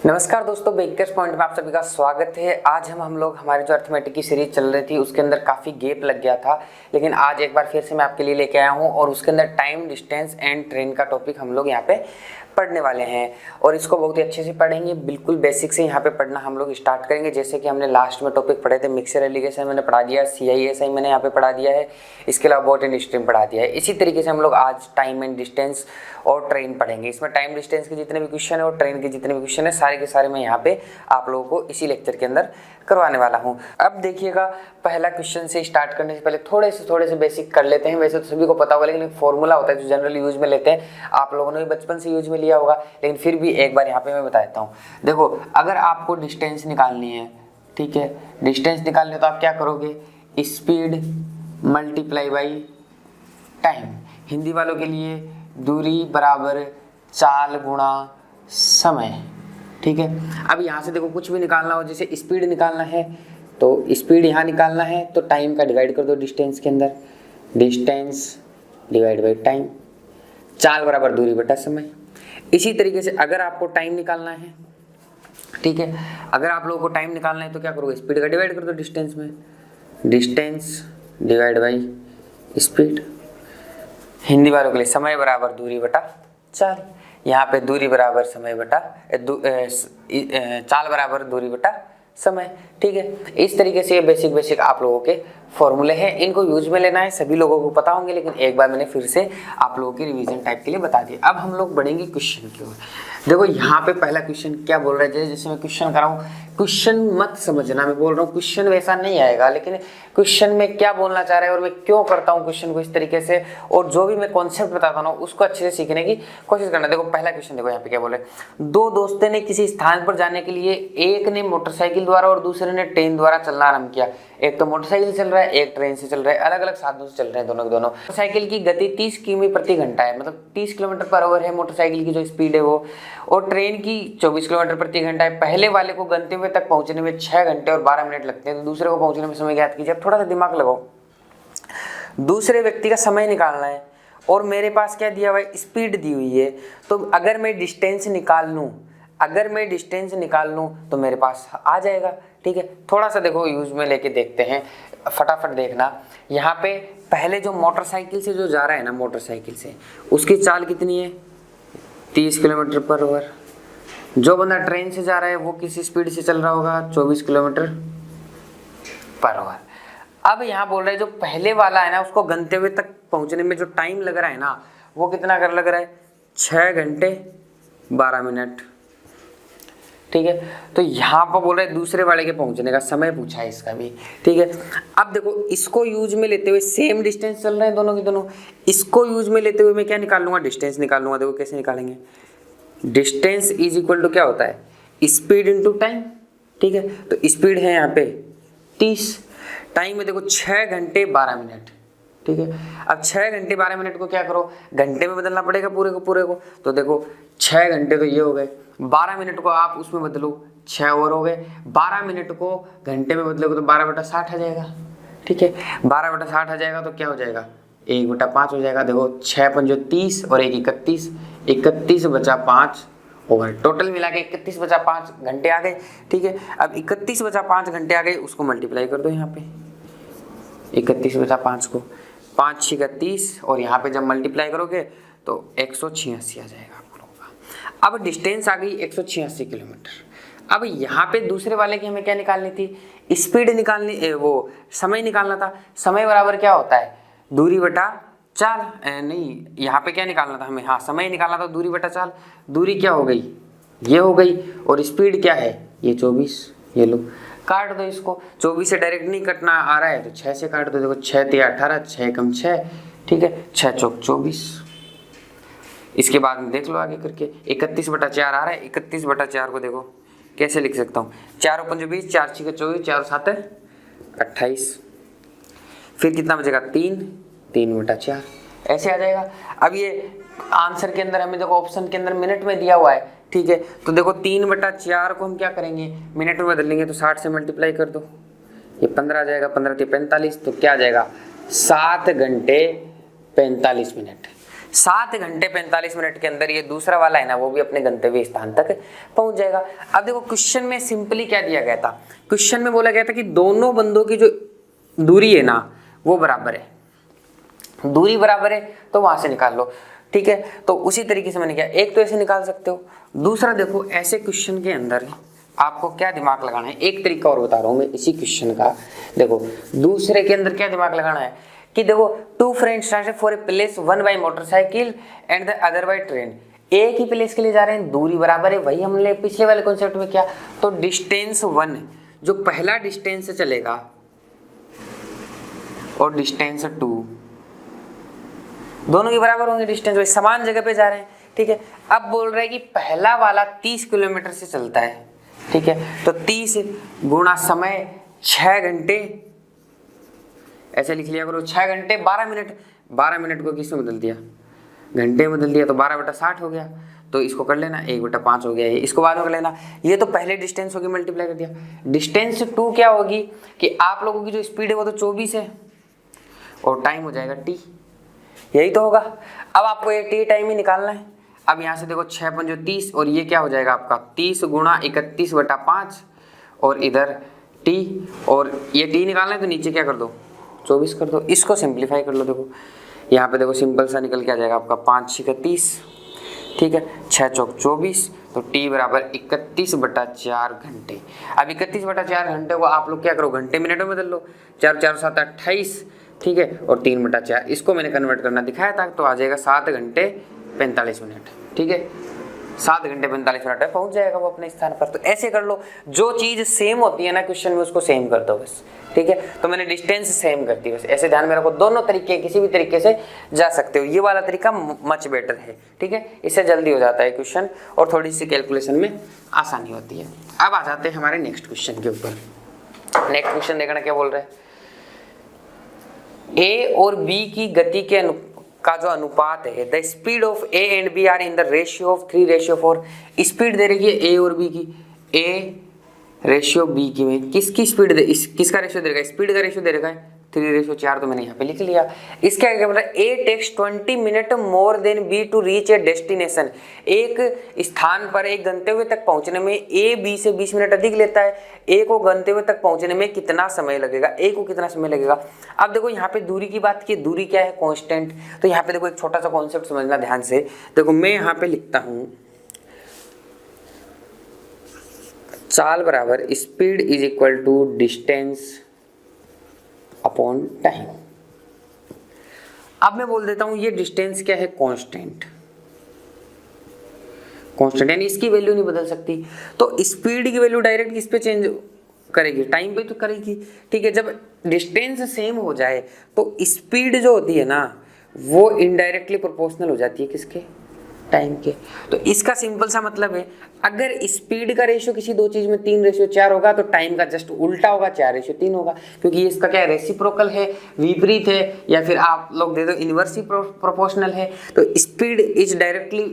नमस्कार दोस्तों, bakers point में आप सभी का स्वागत है। आज हम लोग हमारी जो अर्थमेटिक की सीरीज चल रही थी उसके अंदर काफ़ी गैप लग गया था, लेकिन आज एक बार फिर से मैं आपके लिए लेके आया हूँ और उसके अंदर टाइम, डिस्टेंस एंड ट्रेन का टॉपिक हम लोग यहाँ पे पढ़ने वाले हैं और इसको बहुत ही अच्छे से पढ़ेंगे। बिल्कुल बेसिक से यहाँ पे पढ़ना हम लोग स्टार्ट करेंगे। जैसे कि हमने लास्ट में टॉपिक पढ़े थे, मिक्सर एलिगेशन मैंने पढ़ा दिया, CISI मैंने यहाँ पे पढ़ा दिया है, इसके अलावा बॉट एंड स्ट्रीम पढ़ा दिया है। इसी तरीके से हम लोग आज टाइम एंड डिस्टेंस और ट्रेन पढ़ेंगे। इसमें टाइम डिस्टेंस के जितने भी क्वेश्चन है और ट्रेन के जितने भी क्वेश्चन है सारे के सारे मैं यहाँ पे आप लोगों को इसी लेक्चर के अंदर करवाने वाला हूँ। अब देखिएगा, पहला क्वेश्चन से स्टार्ट करने से पहले थोड़े से बेसिक कर लेते हैं। वैसे तो सभी को पता होगा, लेकिन फॉर्मूला होता है जो जनरल यूज में लेते हैं, आप लोगों ने भी बचपन से यूज में लिया होगा, लेकिन फिर भी एक बार यहाँ पे मैं बता देता हूँ। देखो, अगर आपको डिस्टेंस निकालनी है, ठीक है, डिस्टेंस निकालनी है तो आप क्या करोगे, speed multiply by time. Hindi वालों के लिए दूरी बराबर चाल गुणा समय, ठीक है। अब यहाँ से देखो, कुछ भी निकालना हो, जैसे स्पीड निकालना है तो स्पीड यहाँ निकालना है तो टाइम का डिवाइड कर दो डिस्टेंस के अंदर, डिस्टेंस डिवाइड बाई टाइम, चाल बराबर दूरी बटा समय। इसी तरीके से अगर आपको टाइम निकालना है, ठीक है, अगर आप लोगों को टाइम निकालना है तो क्या करोगे, स्पीड का डिवाइड कर दो डिस्टेंस में, distance divide by speed. Hindi वालों के लिए समय बराबर दूरी बटा चाल, यहाँ पे दूरी बराबर समय बटा चाल बराबर दूरी बटा समय, ठीक है। इस तरीके से ये बेसिक आप लोगों के फॉर्मूले हैं, इनको यूज में लेना है, सभी लोगों को पता होंगे, लेकिन एक बार मैंने फिर से आप लोगों की रिवीजन टाइप के लिए बता दिया। अब हम लोग बढ़ेंगे क्वेश्चन की ओर। देखो यहाँ पे पहला क्वेश्चन क्या बोल रहा है, जैसे मैं क्वेश्चन कर रहा हूँ, क्वेश्चन मत समझना, मैं बोल रहा हूँ क्वेश्चन वैसा नहीं आएगा, लेकिन क्वेश्चन में क्या बोलना चाह रहा है और मैं क्यों करता हूँ क्वेश्चन को इस तरीके से, और जो भी मैं कॉन्सेप्ट बताता हूँ उसको अच्छे से सीखने की कोशिश करना। देखो पहला क्वेश्चन देखो, यहाँ पे क्या बोल रहे हैं, दो दोस्तों ने किसी स्थान पर जाने के लिए, एक ने मोटरसाइकिल द्वारा और दूसरे ने ट्रेन द्वारा चलना आरम्भ किया। एक तो मोटरसाइकिल चल रहा है, एक ट्रेन से चल रहा है, अलग अलग साधनों से चल रहे हैं दोनों के दोनों। मोटरसाइकिल की गति 30 किमी प्रति घंटा है, मतलब 30 किलोमीटर पर आवर है मोटरसाइकिल की जो स्पीड है वो, और ट्रेन की 24 किलोमीटर प्रति घंटा है। पहले वाले को गंतव्य तक पहुंचने में 6 घंटे और 12 मिनट लगते हैं, तो दूसरे को पहुंचने में समय ज्ञात कीजिए। अब थोड़ा सा दिमाग लगाओ, दूसरे व्यक्ति का समय निकालना है और मेरे पास क्या दिया हुआ है, स्पीड दी हुई है। तो अगर मैं डिस्टेंस निकाल लूँ तो मेरे पास आ जाएगा, ठीक है। थोड़ा सा देखो यूज में लेके देखते हैं, फटाफट देखना। यहाँ पे पहले जो मोटरसाइकिल से जो जा रहा है ना, मोटरसाइकिल से उसकी चाल कितनी है, 30 किलोमीटर पर आवर। जो बंदा ट्रेन से जा रहा है वो किस स्पीड से चल रहा होगा, 24 किलोमीटर पर आवर। अब यहाँ बोल रहे हैं जो पहले वाला है ना, उसको गंतव्य तक पहुंचने में जो टाइम लग रहा है ना, वो कितना कर लग रहा है, 6 घंटे 12 मिनट, ठीक है। तो यहाँ पर बोल रहे हैं दूसरे वाले के पहुंचने का समय पूछा है इसका भी, ठीक है। अब देखो इसको यूज में लेते हुए, सेम डिस्टेंस चल रहे हैं दोनों के दोनों, इसको यूज में लेते हुए मैं क्या निकाल लूंगा, डिस्टेंस निकाल लूंगा। देखो कैसे निकालेंगे, डिस्टेंस इज इक्वल टू क्या होता है, स्पीड इंटू टाइम, ठीक है। तो स्पीड है यहाँ पे 30, टाइम में देखो 6 घंटे 12 मिनट, ठीक है। अब 6 घंटे 12 मिनट को क्या करो, घंटे में बदलना पड़ेगा पूरे को। तो देखो 6 घंटे तो ये हो गए, 12 मिनट को आप उसमें बदलो, 6 और हो गए, 12 मिनट को घंटे में बदलोगे तो 12/60 आ जाएगा, ठीक है। 12/60 आ जाएगा तो क्या हो जाएगा, 1/5 हो जाएगा। देखो 6 पंजो 30 और 1 31, 31 बचा 5 ओवर, टोटल मिला के 31 बचा 5 घंटे आ गए, ठीक है। अब 31 बचा 5 घंटे आ गए, उसको मल्टीप्लाई कर दो यहाँ पे, 31 बचा 5 को, 5 6 30, और यहाँ पे जब मल्टीप्लाई करोगे तो 186 आ जाएगा आप लोगों का। अब डिस्टेंस आ गई 186 किलोमीटर। अब यहाँ पे दूसरे वाले की हमें क्या निकालनी थी, स्पीड निकालनी, वो समय निकालना था। समय बराबर क्या होता है, दूरी बटा चाल, नहीं यहाँ पे क्या निकालना था हमें, हाँ समय निकालना था, दूरी बटा चाल। दूरी क्या हो गई, ये हो गई, और स्पीड क्या है, ये 24, ये लो काट दो इसको। 24 से डायरेक्ट नहीं कटना आ रहा है तो 6 से काट दो। देखो 6 × 18, 6 कम 6, ठीक है, 6 चौक 24। इसके बाद में देख लो आगे करके, 31/4 आ रहा है, 31/4 को देखो कैसे लिख सकता हूँ, 4 5 20, 4 6 24, 4 7 28, फिर कितना बचेगा 3/4, ऐसे आ जाएगा। अब ये आंसर के अंदर हमें देखो ऑप्शन के अंदर मिनट में दिया हुआ है, ठीक है। तो देखो 3/4 को हम क्या करेंगे, मिनट में बदल लेंगे, तो 60 से मल्टीप्लाई कर दो, ये 15 आ जाएगा, 15 × 45, तो क्या आ जाएगा 7 घंटे 45 मिनट, 7 घंटे 45 मिनट के अंदर ये दूसरा वाला है ना वो भी अपने गंतव्य स्थान तक पहुंच जाएगा। अब देखो क्वेश्चन में सिंपली क्या दिया गया था, क्वेश्चन में बोला गया था कि दोनों बंदों की जो दूरी है ना वो बराबर है, दूरी बराबर है तो वहां से निकाल लो, ठीक है। तो उसी तरीके से मैंने किया, एक तो ऐसे निकाल सकते हो, दूसरा देखो ऐसे क्वेश्चन के अंदर आपको क्या दिमाग लगाना है, एक तरीका और बता रहा हूं मैं इसी क्वेश्चन का। देखो दूसरे के अंदर क्या दिमाग लगाना है कि देखो two friends started for a place, one by motorcycle and the other by train, एक ही प्लेस के लिए जा रहे हैं, दूरी बराबर है, वही हमने पिछले वाले कॉन्सेप्ट में किया। तो डिस्टेंस 1 जो पहला डिस्टेंस से चलेगा और डिस्टेंस 2 दोनों के बराबर होंगे, डिस्टेंस वही समान जगह पे जा रहे हैं, ठीक है। अब बोल रहे हैं कि पहला वाला 30 किलोमीटर से चलता है, ठीक है, तो 30 गुणा समय 6 घंटे, ऐसे लिख लिया करो 6 घंटे 12 मिनट, 12 मिनट को किसमें बदल दिया, घंटे में बदल दिया, तो 12/60 हो गया। तो इसको कर लेना 1/5 हो गया, ये इसको बाद में कर लेना, ये तो पहले डिस्टेंस होगी मल्टीप्लाई कर दिया। डिस्टेंस 2 क्या होगी कि आप लोगों की जो स्पीड है वो तो 24 है और टाइम हो जाएगा t, यही तो होगा। अब आपको ये t टाइम ही निकालना है। अब यहाँ से देखो 6 पंजो 30 और ये क्या हो जाएगा आपका 30 गुणा 31/5 और इधर t, और ये t निकालना है तो नीचे क्या कर दो 24 कर दो, इसको सिंप्लीफाई कर लो। देखो यहाँ पे देखो सिंपल सा निकल के आ जाएगा आपका 5 × 30, ठीक है, 6 चौक 24, तो t बराबर 31/4 घंटे। अब 31/4 घंटे को आप लोग क्या करो घंटे मिनट में बदल लो, 4 4 7 28, ठीक है, और 3/4 इसको मैंने कन्वर्ट करना दिखाया था, तो आ जाएगा 7 घंटे 45 मिनट, ठीक है, 7 घंटे 45 मिनट में पहुंच जाएगा वो अपने स्थान पर। तो ऐसे कर लो, जो चीज सेम होती है ना क्वेश्चन में उसको सेम कर दो बस, ठीक है। तो मैंने डिस्टेंस सेम कर दी बस, ऐसे ध्यान में रखो, दोनों तरीके किसी भी तरीके से जा सकते हो, ये वाला तरीका मच बेटर है, ठीक है, इससे जल्दी हो जाता है क्वेश्चन और थोड़ी सी कैलकुलेशन में आसानी होती है। अब आ जाते हैं हमारे नेक्स्ट क्वेश्चन के ऊपर। नेक्स्ट क्वेश्चन देखना क्या बोल रहे हैं, ए और बी की गति के का जो अनुपात है, the speed of A and B are in the ratio of 3:4। Speed दे रखी है ए और बी की, ए रेशियो बी की में किसकी स्पीड दे, किसका रेशियो दे रखा है, स्पीड का रेशियो दे रखा है 3:4, तो मैंने यहाँ पे लिख लिया। इसका क्या मतलब, A takes 20 minute more than B to reach a destination, एक स्थान पर एक गंतव्य तक पहुंचने में ए बी से 20 मिनट अधिक लेता है, ए को गंतव्य तक पहुंचने में कितना समय लगेगा, ए को कितना समय लगेगा। अब देखो यहाँ पे दूरी की बात की, दूरी क्या है कांस्टेंट, तो यहाँ पे देखो एक छोटा सा कॉन्सेप्ट समझना ध्यान से। देखो मैं यहाँ पे लिखता हूँ चाल बराबर speed is equal to distance upon time. अब मैं बोल देता हूं ये डिस्टेंस क्या है, कांस्टेंट, कांस्टेंट यानी इसकी वैल्यू नहीं बदल सकती। तो स्पीड की वैल्यू डायरेक्ट किस पे चेंज करेगी, टाइम पे तो करेगी, ठीक है। जब डिस्टेंस सेम हो जाए तो स्पीड जो होती है ना वो इनडायरेक्टली प्रोपोर्शनल हो जाती है किसके, टाइम के। तो इसका सिंपल सा मतलब है, अगर स्पीड का रेशियो किसी दो चीज में 3:4 होगा तो टाइम का जस्ट उल्टा होगा, 4:3 होगा, क्योंकि इसका क्या है रेसिप्रोकल है, विपरीत है, या फिर आप लोग दे दो इनवर्सली प्रोपोर्शनल है। तो speed is directly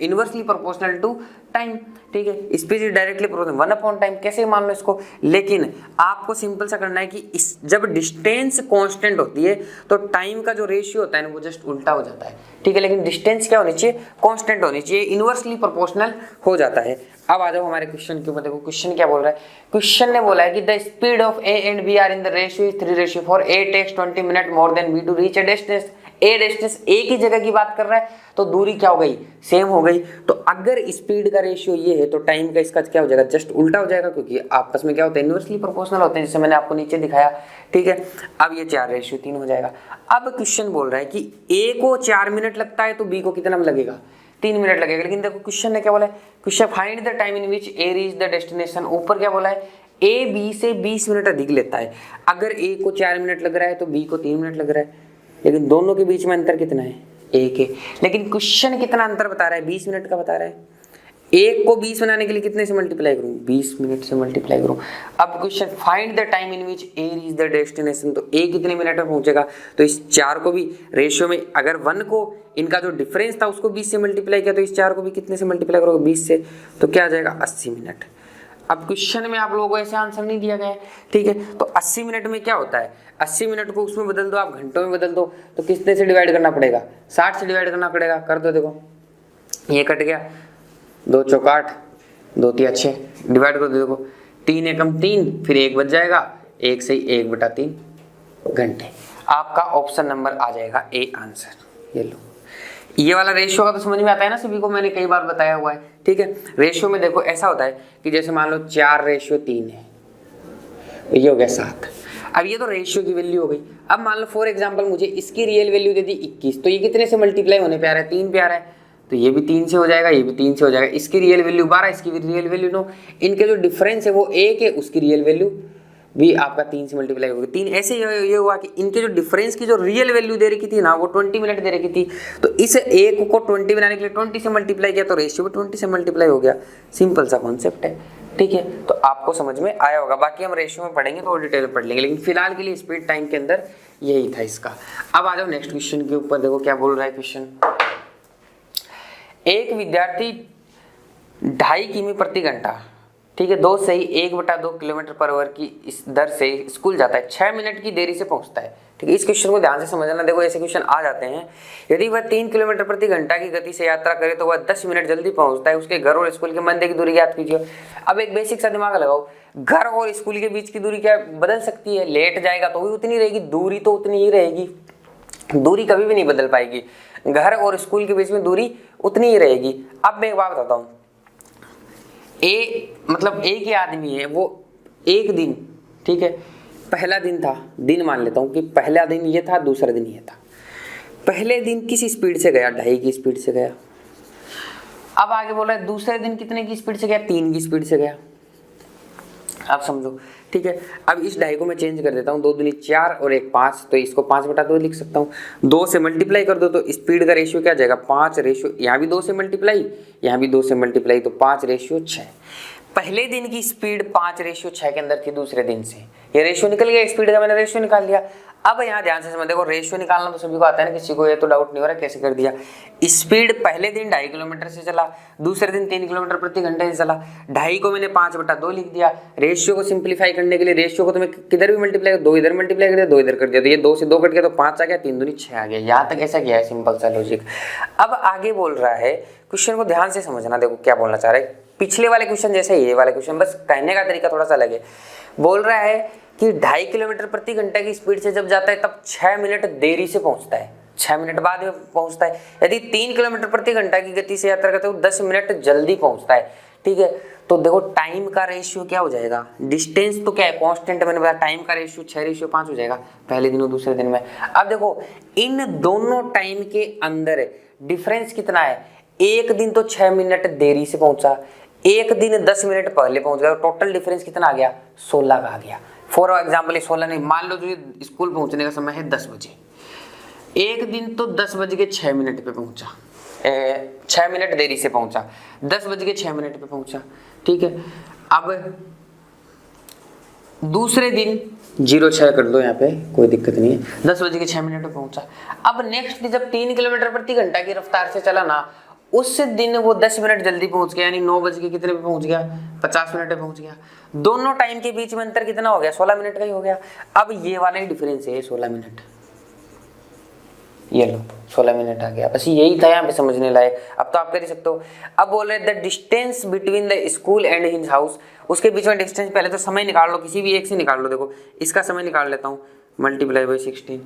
inversely proportional to time, ठीक है, स्पीड इज डायरेक्टली प्रोपोर्शनल 1/टाइम, कैसे मान लो इसको। लेकिन आपको सिंपल सा करना है कि जब डिस्टेंस कांस्टेंट होती है तो टाइम का जो रेशियो होता है ना वो जस्ट उल्टा हो जाता है, ठीक है। लेकिन डिस्टेंस क्या होनी चाहिए, कांस्टेंट होनी चाहिए, इनवर्सली प्रोपोर्शनल हो जाता है। अब आ जाओ हमारे क्वेश्चन के ऊपर। देखो क्वेश्चन क्या बोल रहा है, क्वेश्चन ने बोला है कि the speed of A and B are in the ratio is 3:4, A takes 20 minute more than B to reach a destination. ए डिस्टेंस एक ही जगह की बात कर रहा है तो दूरी क्या हो गई, सेम हो गई। तो अगर स्पीड का रेशियो ये है तो टाइम का इसका क्या हो जाएगा, जस्ट उल्टा हो जाएगा, क्योंकि आपस में क्या होता है इनवर्सली प्रोपोर्शनल होते हैं, जैसे मैंने आपको नीचे दिखाया, ठीक है। अब ये 4:3 हो जाएगा। अब क्वेश्चन बोल रहा है कि ए को 4 मिनट लगता है तो बी को कितना लगेगा, 3 मिनट लगेगा। लेकिन देखो क्वेश्चन ने क्या बोला है, question find the time in which A reach the destination. ऊपर क्या बोला है, ए बी से 20 मिनट अधिक लेता है। अगर ए को 4 मिनट लग रहा है तो बी को 3 मिनट लग रहा है, लेकिन दोनों के बीच में अंतर कितना है, 1 है। लेकिन क्वेश्चन कितना अंतर बता रहा है, 20 मिनट का बता रहा है। 1 को 20 बनाने के लिए कितने से मल्टीप्लाई करूं, 20 मिनट से मल्टीप्लाई करूं। अब question find the time in which A reach the destination, तो ए कितने मिनट में पहुंचेगा। तो इस 4 को भी रेशियो में, अगर 1 को इनका जो डिफरेंस था उसको 20 से मल्टीप्लाई किया तो इस 4 को भी कितने से मल्टीप्लाई करोगे, 20 से, तो क्या आ जाएगा 80 मिनट। अब क्वेश्चन में आप लोगों को ऐसे आंसर नहीं दिया गया है, ठीक है। तो 80 मिनट में क्या होता है, 80 मिनट को उसमें बदल दो, आप घंटों में बदल दो, तो कितने से डिवाइड करना पड़ेगा, 60 से डिवाइड करना पड़ेगा। कर दो, देखो ये कट गया, 2 चौक 8, 2 तिया 6, डिवाइड कर दो, देखो 3 एकम 3, फिर 1 बच जाएगा, 1 से 1/3 घंटे। आपका ऑप्शन नंबर आ जाएगा ए आंसर। ये लो, ये वाला रेशियो का तो समझ में आता है ना सभी को, मैंने कई बार बताया हुआ है, ठीक है। रेशियो में देखो ऐसा होता है कि जैसे मान लो 4:3 है, ये हो गया 7। अब ये तो रेशियो की वैल्यू हो गई। अब मान लो फॉर एग्जांपल मुझे इसकी रियल वैल्यू दे दी 21, तो ये कितने से मल्टीप्लाई होने पे आ रहा है, 3 पे आ रहा है, तो ये भी 3 से हो जाएगा, ये भी 3 से हो जाएगा। इसकी रियल वैल्यू 12, इसकी भी रियल वैल्यू 9, इनके जो डिफरेंस है वो 1 है, उसकी रियल वैल्यू भी आपका 3 से मल्टीप्लाई होगी 3। ऐसे ये हुआ कि इनके जो डिफरेंस की जो रियल वैल्यू दे रखी थी ना, वो 20 मिनट दे रखी थी, तो इस 1 को 20 बनाने के लिए 20 से मल्टीप्लाई किया, तो रेशियो भी 20 से मल्टीप्लाई हो गया। सिंपल सा कॉन्सेप्ट है, ठीक है। तो आपको समझ में आया होगा, बाकी हम रेशियो में पढ़ेंगे तो और डिटेल में पढ़ लेंगे, लेकिन फिलहाल के लिए स्पीड टाइम के अंदर यही था इसका। अब आ जाओ नेक्स्ट क्वेश्चन के ऊपर, देखो क्या बोल रहा है क्वेश्चन। एक विद्यार्थी 2.5 किमी प्रति घंटा, ठीक है, 2 से ही 1/2 किलोमीटर पर आवर की इस दर से स्कूल जाता है, 6 मिनट की देरी से पहुंचता है, ठीक है। इस क्वेश्चन को ध्यान से समझना, देखो ऐसे क्वेश्चन आ जाते हैं। यदि वह 3 किलोमीटर प्रति घंटा की गति से यात्रा करे तो वह 10 मिनट जल्दी पहुंचता है। उसके घर और स्कूल के मध्य की दूरी याद कीजिए। अब एक बेसिक सा दिमाग लगाओ, घर और स्कूल के बीच की दूरी क्या बदल सकती है, लेट जाएगा तो भी उतनी रहेगी, दूरी तो उतनी ही रहेगी, दूरी कभी भी नहीं बदल पाएगी, घर और स्कूल के बीच में दूरी उतनी ही रहेगी। अब मैं एक बात बताता हूँ, मतलब एक ही आदमी है, वो एक दिन, ठीक है, पहला दिन था, दिन मान लेता हूं कि पहला दिन ये था, दूसरा दिन ये था। पहले दिन किस स्पीड से गया, 2.5 की स्पीड से गया। अब आगे बोल रहा है दूसरे दिन कितने की स्पीड से गया, 3 की स्पीड से गया। आप समझो, ठीक है। अब इस 2.5 को मैं चेंज कर देता हूँ, 2 दूनी 4 और 1 5, तो इसको 5/2 लिख सकता हूँ। 2 से मल्टीप्लाई कर दो तो स्पीड का रेशियो क्या जाएगा, 5 रेशियो, यहाँ भी 2 से मल्टीप्लाई, यहाँ भी 2 से मल्टीप्लाई, तो 5:6। पहले दिन की स्पीड 5:6 के अंदर थी दूसरे दिन से, ये रेशियो निकल गया, स्पीड का मैंने रेशियो निकाल लिया। अब यहाँ ध्यान से समझ, देखो रेशियो निकालना तो सभी को आता है ना, किसी को ये तो डाउट नहीं हो रहा कैसे कर दिया। स्पीड पहले दिन 2.5 किलोमीटर से चला, दूसरे दिन 3 किलोमीटर प्रति घंटे से चला, 2.5 को मैंने 5/2 लिख दिया। रेशियो को सिंप्लीफाई करने के लिए रेशियो को तो मैं किधर भी मल्टीप्लाई कर, 2 इधर मल्टीप्लाई कर दिया, 2 इधर कर दिया, तो ये 2 से 2 कट गया तो 5 आ गया, 3 दूनी 6 आ गया। यहाँ तक ऐसा किया है, सिंपल सा लॉजिक। अब आगे बोल रहा है, क्वेश्चन को ध्यान से समझना, देखो क्या बोलना चाह रहा है। पिछले वाले क्वेश्चन जैसे ये वाले क्वेश्चन, बस कहने का तरीका थोड़ा सा अलग है। बोल रहा है कि 2.5 किलोमीटर प्रति घंटे की स्पीड से जब जाता है तब 6 मिनट देरी से पहुंचता है, 6 मिनट बाद में पहुंचता है। यदि 3 किलोमीटर प्रति घंटा की गति से यात्रा करते हो 10 मिनट जल्दी पहुंचता है, ठीक है। तो देखो टाइम का रेशियो क्या हो जाएगा, डिस्टेंस तो क्या है कांस्टेंट, मैंने बताया टाइम का रेशियो 6:5 हो जाएगा पहले दिन और दूसरे दिन में। अब देखो इन दोनों टाइम के अंदर डिफरेंस कितना है, एक दिन तो 6 मिनट देरी से पहुंचा, एक दिन 10 मिनट पहले पहुंच गया, टोटल डिफरेंस कितना आ गया, 16 का आ गया। फॉर एग्जाम्पल ये 16 नहीं, मान लो जो स्कूल पहुंचने का समय है 10 बजे, एक दिन तो 10:06 पे पहुंचा, 6 मिनट देरी से पहुंचा, 10:06 पे पहुंचा, ठीक है। अब दूसरे दिन 06 कर दो, यहाँ पे कोई दिक्कत नहीं है, 10:06 पे पहुंचा। अब नेक्स्ट दिन जब 3 किलोमीटर प्रति घंटा की रफ्तार से चला ना, उस दिन वो 10 मिनट जल्दी पहुंच गया, यानी 9 बज के कितने पे पहुंच गया, 50 मिनट पे पहुंच गया। दोनों टाइम के बीच में अंतर कितना हो गया, 16 मिनट का ही हो गया। अब ये वाला ही डिफरेंस है, 16 मिनट, ये लो 16 मिनट आ गया, बस यही था यहाँ पे समझने लायक। अब तो आप कर ही सकते हो। अब बोल रहे the distance between the school and his house, उसके बीच में डिस्टेंस, पहले तो समय निकाल लो, किसी भी एक से निकाल लो। देखो इसका समय निकाल लेता हूँ, मल्टीप्लाई बाई 16,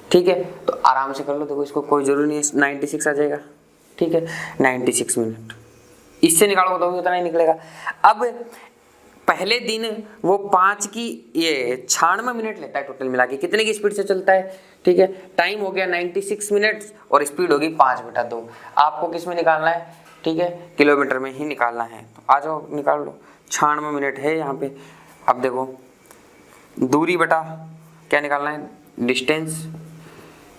ठीक है। तो आराम से कर लो, देखो इसको कोई जरूरी नहीं है, 96 आ जाएगा, ठीक है, 96 मिनट। इससे निकालो तो भी उतना ही निकलेगा। अब पहले दिन वो 5 की ये 96 मिनट लेता है टोटल मिला के, कितने की स्पीड से चलता है, ठीक है। टाइम हो गया 96 मिनट और स्पीड होगी 5/2। आपको किस में निकालना है, ठीक है, किलोमीटर में ही निकालना है। तो आ जाओ निकाल लो, 96 मिनट है यहाँ पे। अब देखो दूरी बटा क्या निकालना है, distance,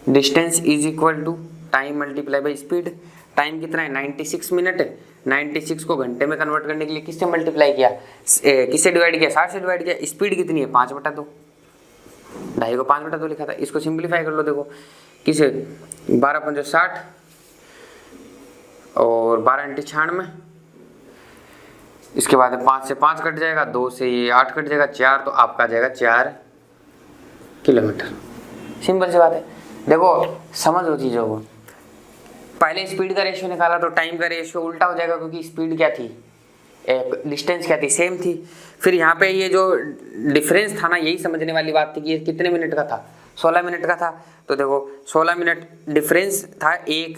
distance is equal to time multiply by speed. Time कितना है 96 मिनट, 96 को घंटे में कन्वर्ट करने के लिए किससे मल्टीप्लाई किया, किससे डिवाइड किया, 60 से डिवाइड किया। स्पीड कितनी है 5/2, 2.5 को 5/2 लिखा था। इसको सिंप्लीफाई कर लो, देखो किसे 12×5 60 और 12 × 96, इसके बाद 5 से 5 कट जाएगा, 2 से ये 8 कट जाएगा, 4, तो आपका आ जाएगा 4 किलोमीटर। सिंपल सी बात है। देखो समझ लो चीज़ों को, पहले स्पीड का रेशियो निकाला तो टाइम का रेशियो उल्टा हो जाएगा, क्योंकि स्पीड क्या थी, डिस्टेंस क्या थी, सेम थी। फिर यहाँ पे ये जो डिफरेंस था ना, यही समझने वाली बात थी कि ये कितने मिनट का था, 16 मिनट का था। तो देखो 16 मिनट डिफरेंस था, एक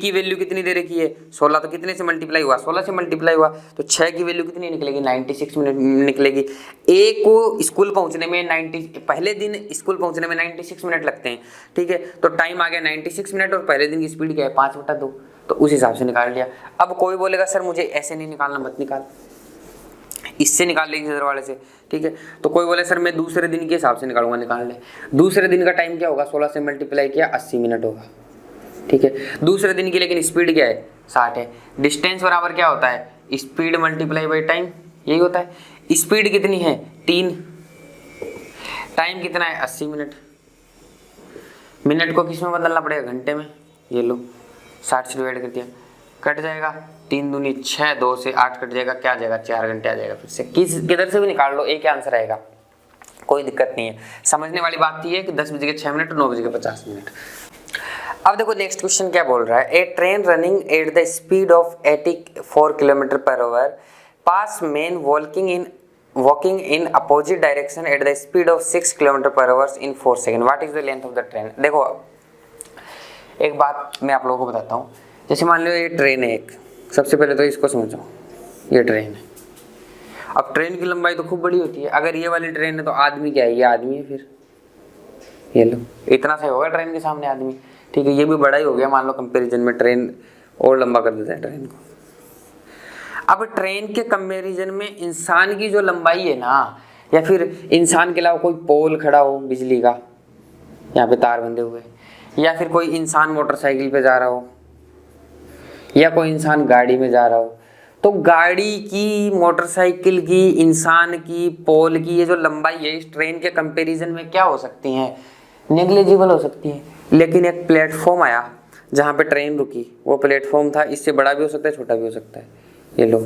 की वैल्यू कितनी दे रखी है 16, तो कितने से मल्टीप्लाई हुआ, 16 से मल्टीप्लाई हुआ, तो 6 की वैल्यू कितनी निकलेगी, 96 मिनट निकलेगी। एक को स्कूल पहुंचने में 90, पहले दिन स्कूल पहुंचने में 96 मिनट लगते हैं, ठीक है, तो टाइम आ गया 96 मिनट, और पहले दिन की स्पीड क्या है 5/2, तो उस हिसाब से निकाल लिया। अब कोई बोलेगा सर मुझे ऐसे नहीं निकालना, मत निकाल, इससे निकाल लेगी इधर वाले से, ठीक है। तो कोई बोले सर मैं दूसरे दिन के हिसाब से निकालूंगा, निकाल ले। दूसरे दिन का टाइम क्या होगा, 16 से मल्टीप्लाई किया 80 मिनट होगा, ठीक है। दूसरे दिन की लेकिन स्पीड क्या है 60 है। डिस्टेंस बराबर क्या होता है, स्पीड मल्टीप्लाई बाई टाइम, यही होता है। स्पीड कितनी है 3, टाइम कितना है 80 मिनट। मिनट को किस में बदलना पड़ेगा, घंटे में, ये लो 60 से डिवाइड कर दिया, कट जाएगा 3 दूनी 6, 2 से 8 कट जाएगा, क्या आ जाएगा 4 घंटे आ जाएगा। फिर से किधर से भी निकाल लो, एक ही आंसर आएगा, कोई दिक्कत नहीं है। समझने वाली बात ये है कि 10:06 और 9:50। अब देखो नेक्स्ट क्वेश्चन क्या बोल रहा है, a train running at the speed of 84 km/h pass man walking in opposite direction at the speed of 6 km/h in 4 second, what is the length of the train. देखो एक बात मैं आप लोगों को बताता हूँ, जैसे मान लो ये ट्रेन है एक, सबसे पहले तो इसको समझो, ये ट्रेन है। अब ट्रेन की लंबाई तो खूब बड़ी होती है, अगर ये वाली ट्रेन है तो आदमी क्या है, ये आदमी है, फिर ये लो इतना सा होगा ट्रेन के सामने आदमी, ठीक है। ये भी बड़ा ही हो गया मान लो कंपैरिजन में, ट्रेन और लंबा कर देता है ट्रेन को। अब ट्रेन के कंपैरिजन में इंसान की जो लंबाई है ना, या फिर इंसान के अलावा कोई पोल खड़ा हो बिजली का, यहाँ पे तार बंधे हुए, या फिर कोई इंसान मोटरसाइकिल पे जा रहा हो, या कोई इंसान गाड़ी में जा रहा हो, तो गाड़ी की, मोटरसाइकिल की, इंसान की, पोल की ये जो लंबाई है इस ट्रेन के कंपैरिजन में क्या हो सकती है, नेग्लिजिबल हो सकती है। लेकिन एक प्लेटफॉर्म आया जहाँ पे ट्रेन रुकी, वो प्लेटफॉर्म था, इससे बड़ा भी हो सकता है छोटा भी हो सकता है, ये लो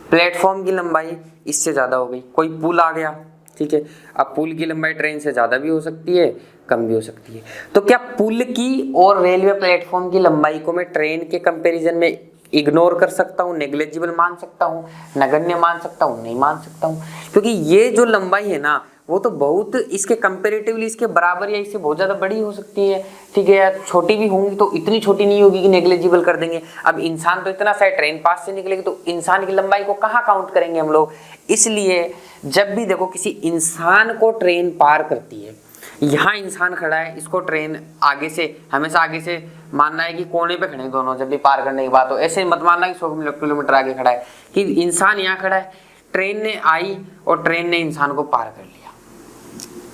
प्लेटफॉर्म की लंबाई इससे ज़्यादा हो गई। कोई पुल आ गया, ठीक है, अब पुल की लंबाई ट्रेन से ज़्यादा भी हो सकती है, कम भी हो सकती है। तो क्या पुल की और रेलवे प्लेटफॉर्म की लंबाई को मैं ट्रेन के कंपैरिजन में इग्नोर कर सकता हूँ, नेग्लिजिबल मान सकता हूँ, नगण्य मान सकता हूँ, नहीं मान सकता हूँ, क्योंकि ये जो लंबाई है ना वो तो बहुत इसके कंपैरेटिवली इसके बराबर या इससे बहुत ज़्यादा बड़ी हो सकती है, ठीक है, या छोटी भी होंगी, तो इतनी छोटी नहीं होगी कि नेग्लिजिबल कर देंगे। अब इंसान तो इतना सा ट्रेन पास से निकलेगी, तो इंसान की लंबाई को कहाँ काउंट करेंगे हम लोग। इसलिए जब भी देखो किसी इंसान को ट्रेन पार करती है, यहाँ इंसान खड़ा है, इसको ट्रेन आगे से, हमेशा आगे से मानना है कि कोने पे खड़े दोनों, जब भी पार करने की बात हो, ऐसे मत मानना कि 100 किलोमीटर आगे खड़ा है, कि इंसान यहाँ खड़ा है, ट्रेन ने आई और ट्रेन ने इंसान को पार कर लिया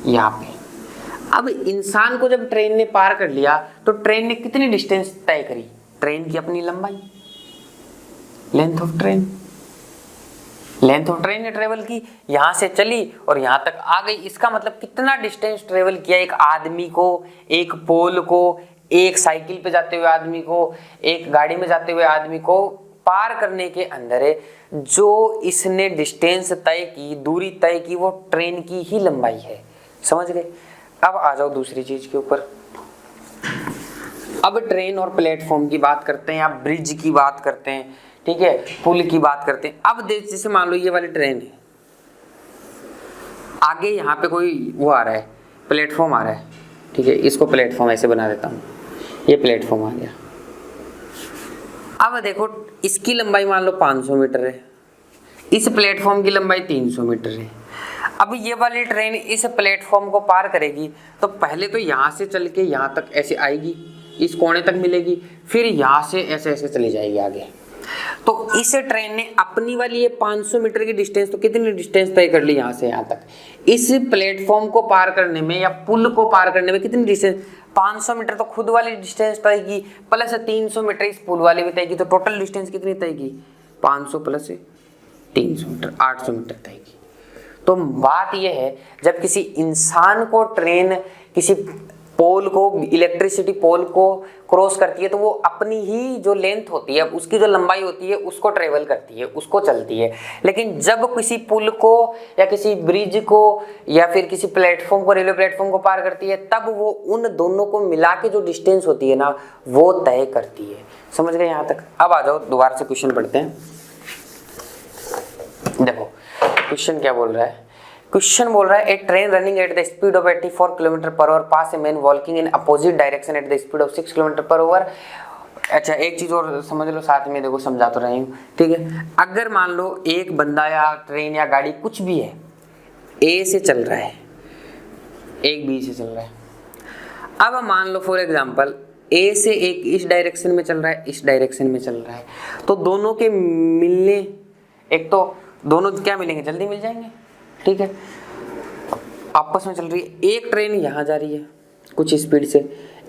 यहाँ पे। अब इंसान को जब ट्रेन ने पार कर लिया तो ट्रेन ने कितनी डिस्टेंस तय करी, ट्रेन की अपनी लंबाई, length of train, length of train ने ट्रेवल की, यहां से चली और यहां तक आ गई। इसका मतलब कितना डिस्टेंस ट्रेवल किया एक आदमी को, एक पोल को, एक साइकिल पे जाते हुए आदमी को, एक गाड़ी में जाते हुए आदमी को पार करने के अंदर है, जो इसने डिस्टेंस तय की, दूरी तय की, वो ट्रेन की ही लंबाई है। समझ गए। अब आ जाओ दूसरी चीज के ऊपर। अब ट्रेन और प्लेटफॉर्म की बात करते हैं, या ब्रिज की बात करते हैं, ठीक है, पुल की बात करते हैं। अब जैसे मान लो ये वाली ट्रेन है, आगे यहाँ पे कोई वो आ रहा है, प्लेटफॉर्म आ रहा है, ठीक है, इसको प्लेटफॉर्म ऐसे बना देता हूँ, ये प्लेटफॉर्म आ गया। अब देखो इसकी लंबाई मान लो 500 मीटर है, इस प्लेटफॉर्म की लंबाई 300 मीटर है। अब ये वाली ट्रेन इस प्लेटफॉर्म को पार करेगी तो पहले तो यहाँ से चल के यहाँ तक ऐसे आएगी, इस कोने तक मिलेगी, फिर यहाँ से ऐसे ऐसे चली जाएगी आगे। तो इस ट्रेन ने अपनी वाली ये 500 मीटर की डिस्टेंस, तो कितनी डिस्टेंस तय कर ली यहाँ से यहाँ तक। इस प्लेटफॉर्म को पार करने में या पुल को पार करने में कितनी डिस्टेंस, 500 मीटर तो खुद वाली डिस्टेंस तय की, प्लस 300 मीटर इस पुल वाली भी तय की, तो टोटल डिस्टेंस कितनी तय की, 500 प्लस 300 मीटर, 800 मीटर तय की। तो बात यह है, जब किसी इंसान को ट्रेन किसी पोल को, इलेक्ट्रिसिटी पोल को क्रॉस करती है तो वो अपनी ही जो लेंथ होती है, उसकी जो लंबाई होती है उसको ट्रेवल करती है, उसको चलती है। लेकिन जब किसी पुल को या किसी ब्रिज को या फिर किसी प्लेटफॉर्म को, रेलवे प्लेटफॉर्म को पार करती है, तब वो उन दोनों को मिला के जो डिस्टेंस होती है ना, वो तय करती है। समझ गए यहाँ तक? अब आ जाओ दोबारा से क्वेश्चन पढ़ते हैं। देखो क्वेश्चन क्या बोल रहा है। क्वेश्चन बोल रहा है a train running at the speed of 84 kilometre per hour pass a man walking in opposite direction at the speed of 6 kilometre per hour. अच्छा एक चीज और समझ लो साथ में, देखो समझा तो रही हूँ, ठीक है। अगर मान लो एक बंदा या ट्रेन या गाड़ी कुछ भी है, ए से चल रहा है, एक बी से चल रहा है। अब मान लो फॉर एग्जाम्पल ए से एक इस डायरेक्शन में चल रहा है, इस डायरेक्शन में चल रहा है, तो दोनों के मिलने, एक तो दोनों क्या मिलेंगे, जल्दी मिल जाएंगे, ठीक है। आपस में चल रही है, एक ट्रेन यहाँ जा रही है कुछ स्पीड से,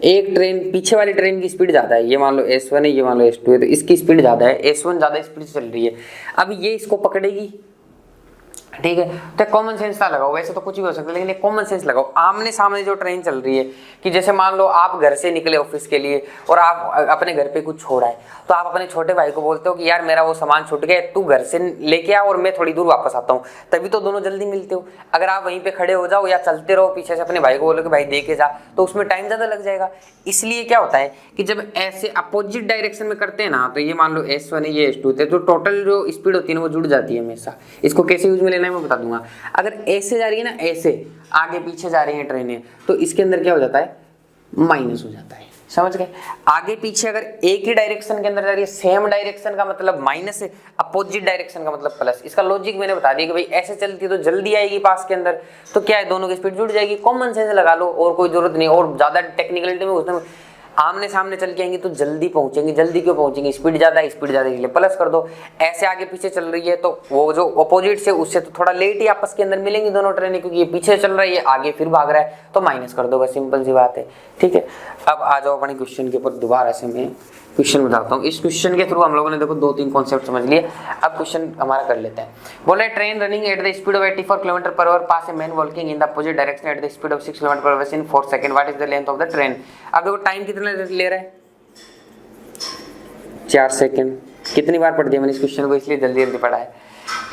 एक ट्रेन, पीछे वाली ट्रेन की स्पीड ज़्यादा है, ये मान लो S1 है, ये मान लो S2 है, तो इसकी स्पीड ज़्यादा है, S1 ज़्यादा स्पीड से चल रही है। अब ये इसको पकड़ेगी, ठीक है। तो कॉमन सेंस ना लगाओ, वैसे तो कुछ भी हो सकता है, लेकिन एक कॉमन सेंस लगाओ। आमने सामने जो ट्रेन चल रही है, कि जैसे मान लो आप घर से निकले ऑफिस के लिए और आप अपने घर पे कुछ छोड़ा है, तो आप अपने छोटे भाई को बोलते हो कि यार मेरा वो सामान छूट गया, तू घर से लेके आ और मैं थोड़ी दूर वापस आता हूँ, तभी तो दोनों जल्दी मिलते हो। अगर आप वहीं पे खड़े हो जाओ या चलते रहो पीछे से अपने भाई को बोलो कि भाई दे के जा, तो उसमें टाइम ज़्यादा लग जाएगा। इसलिए क्या होता है कि जब ऐसे अपोजिट डायरेक्शन में करते हैं ना, तो ये मान लो S1 है, ये S2 है, तो टोटल जो स्पीड होती है ना वो जुड़ जाती है हमेशा। इसको कैसे यूज में लेना है मैं बता दूंगा। अगर ऐसे जा रही है ना, ऐसे आगे पीछे जा रही है ट्रेनें, तो इसके अंदर क्या हो जाता है, माइनस हो जाता है। समझ गए? आगे पीछे अगर एक ही डायरेक्शन के अंदर जा रही है, सेम डायरेक्शन का मतलब माइनस है, अपोजिट डायरेक्शन का मतलब प्लस। इसका लॉजिक मैंने बता दिया कि भाई ऐसे चलती है तो जल्दी आएगी पास के अंदर, तो क्या है, दोनों की स्पीड जुड़ जाएगी। कॉमन सेंस लगा लो, और कोई जरूरत नहीं, और ज्यादा टेक्निकलिटी में उसमें आमने सामने चल के आएंगे तो जल्दी पहुंचेंगे। जल्दी क्यों पहुंचेंगे, स्पीड ज्यादा है, स्पीड ज्यादा इसलिए प्लस कर दो। ऐसे आगे पीछे चल रही है तो वो जो अपोजिट से उससे तो थोड़ा लेट ही आपस के अंदर मिलेंगी दोनों ट्रेनें, क्योंकि ये पीछे चल रही है, आगे फिर भाग रहा है, तो माइनस कर दो, बस सिंपल सी बात है, ठीक है। अब आ जाओ अपने क्वेश्चन के ऊपर, दोबारा से मैं क्वेश्चन बताता हूँ। इस क्वेश्चन के थ्रू हम लोगों ने देखो 2-3 कॉन्सेप्ट समझ लिए। अब क्वेश्चन हमारा कर लेते हैं। बोला train running at the speed of 84 kilometre per hour pass a man walking in the opposite direction at the speed of 6 kilometre per our in 4 second, what is the length of the train. अब देखो time कितना ले रहा है, 4 second. कितनी बार पढ़ दिया मैंने इस क्वेश्चन को, इसलिए जल्दी जल्दी पढ़ा है,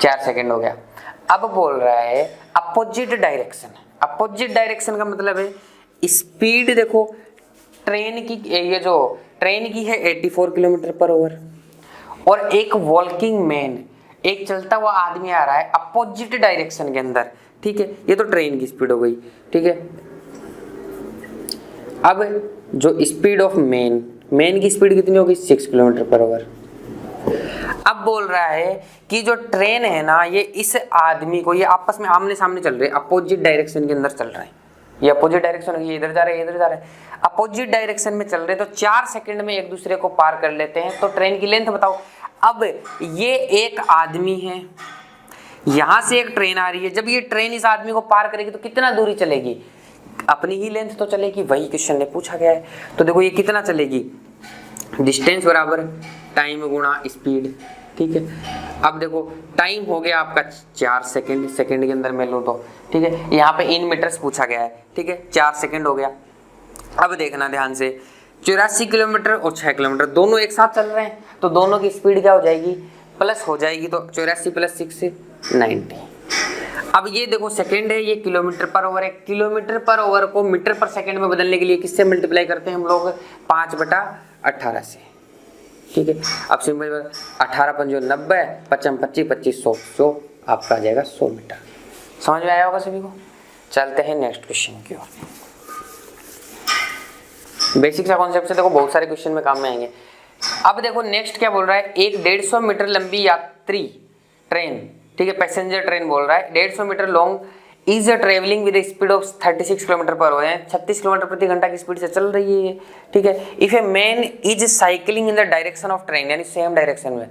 4 सेकंड हो गया। अब बोल रहा है अपोजिट डायरेक्शन। अपोजिट डायरेक्शन का मतलब है स्पीड, देखो ट्रेन की, ये जो ट्रेन की है 84 किलोमीटर पर आवर, और एक वॉकिंग मैन, एक चलता हुआ आदमी आ रहा है अपोजिट डायरेक्शन के अंदर, ठीक है। ये तो ट्रेन की स्पीड हो गई, ठीक है। अब जो स्पीड ऑफ मैन की स्पीड कितनी होगी, 6 किलोमीटर पर आवर। अब बोल रहा है कि जो ट्रेन है ना, ये इस आदमी को, ये आपस में आमने सामने चल रहे हैं, अपोजिट डायरेक्शन के अंदर चल रहे हैं। ये अपोजिट डायरेक्शन होगी, इधर जा रहे हैं, इधर जा रहे हैं, अपोजिट डायरेक्शन में चल रहे हैं, तो 4 सेकंड में एक दूसरे को पार कर लेते हैं। तो ट्रेन की लेंथ बताओ। अब ये एक आदमी है, यहां से एक ट्रेन आ रही है, जब ये ट्रेन इस आदमी को पार करेगी तो कितना दूरी चलेगी, अपनी ही लेंथ तो चलेगी, वही क्वेश्चन ने पूछा गया है। तो देखो ये कितना चलेगी, डिस्टेंस बराबर टाइम गुणा स्पीड, ठीक है। अब देखो टाइम हो गया आपका 4 सेकंड, सेकंड के अंदर मैं लूँ तो, ठीक है। यहाँ पे इन मीटर्स पूछा गया है, ठीक है, 4 सेकंड हो गया। अब देखना ध्यान से, 84 किलोमीटर और 6 किलोमीटर दोनों एक साथ चल रहे हैं, तो दोनों की स्पीड क्या हो जाएगी, प्लस हो जाएगी। तो 84 + 6 90। अब ये देखो सेकंड है, ये किलोमीटर पर आवर है। किलोमीटर पर आवर को मीटर पर सेकंड में बदलने के लिए किससे मल्टीप्लाई करते हैं हम लोग, 5/18 से, ठीक है। अब सिंपल 18 × 5 = 90, 55 25 25 100, 100 आपका आ जाएगा 100 मीटर। समझ में आया होगा सभी को। चलते हैं नेक्स्ट क्वेश्चन की ओर। बेसिक सा कॉन्सेप्ट से देखो बहुत सारे क्वेश्चन में काम में आएंगे। अब देखो नेक्स्ट क्या बोल रहा है, एक 150 मीटर लंबी यात्री ट्रेन, ठीक है, पैसेंजर ट्रेन बोल रहा है, 150 metre long, is travelling with speed of 36 kilometre per hour, 36 kilometre प्रति घंटा की स्पीड से चल रही है, ठीक है। If a man is cycling in the direction of train, यानी सेम डायरेक्शन में,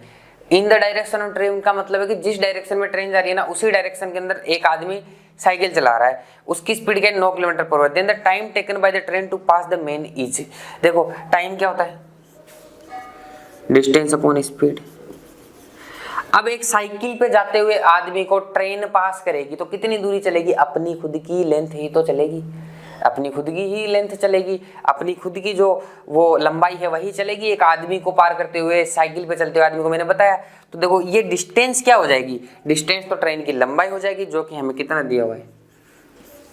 in the direction of train का मतलब है कि जिस डायरेक्शन में ट्रेन जा रही है ना, उसी डायरेक्शन के अंदर एक आदमी साइकिल चला रहा है, उसकी स्पीड क्या है 9 kilometre per hour. Then the time taken by the train to pass the man is, देखो टाइम क्या होता है, डिस्टेंस अपॉन स्पीड। अब एक साइकिल पे जाते हुए आदमी को ट्रेन पास करेगी तो कितनी दूरी चलेगी, अपनी खुद की लेंथ ही तो चलेगी। अपनी खुद की ही लेंथ चलेगी, अपनी खुद की जो वो लंबाई है वही चलेगी। एक आदमी को पार करते हुए, साइकिल पे चलते हुए आदमी को मैंने बताया। तो देखो ये डिस्टेंस क्या हो जाएगी, डिस्टेंस तो ट्रेन की लंबाई हो जाएगी, जो कि हमें कितना दिया हुआ है,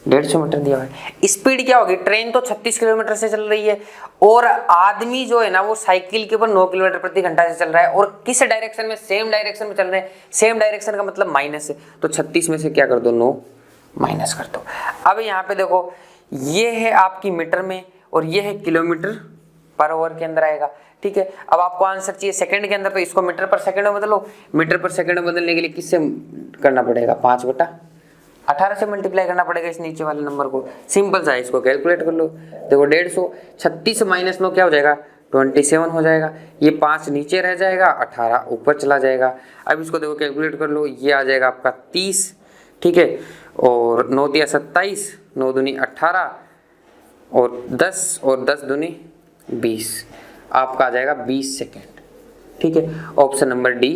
150 मीटर दिया हुआ है। स्पीड क्या होगी, ट्रेन तो 36 किलोमीटर से चल रही है और आदमी जो है ना वो साइकिल के ऊपर 9 किलोमीटर प्रति घंटा से चल रहा है, और किस डायरेक्शन में, सेम डायरेक्शन में चल रहे हैं। सेम डायरेक्शन का मतलब माइनस है, तो 36 में से क्या कर दो, 9 माइनस कर दो। अब यहाँ पे देखो ये है आपकी मीटर में और ये है किलोमीटर पर आवर के अंदर आएगा, ठीक है। अब आपको आंसर चाहिए सेकंड के अंदर, तो इसको मीटर पर सेकंड में बदलो। मीटर पर सेकंड में बदलने के लिए किससे करना पड़ेगा, 5/18 से मल्टीप्लाई करना पड़ेगा इस नीचे वाले नंबर को। सिंपल सा है, इसको कैलकुलेट कर लो। देखो 150, 36 माइनस 9 क्या हो जाएगा, 27 हो जाएगा। ये 5 नीचे रह जाएगा, 18 ऊपर चला जाएगा। अब इसको देखो कैलकुलेट कर लो, ये आ जाएगा आपका 30, ठीक है। और 9 दिया 27, 9 दूनी 18 और 10 और 10 दूनी 20, आपका आ जाएगा 20 सेकेंड, ठीक है। Option number D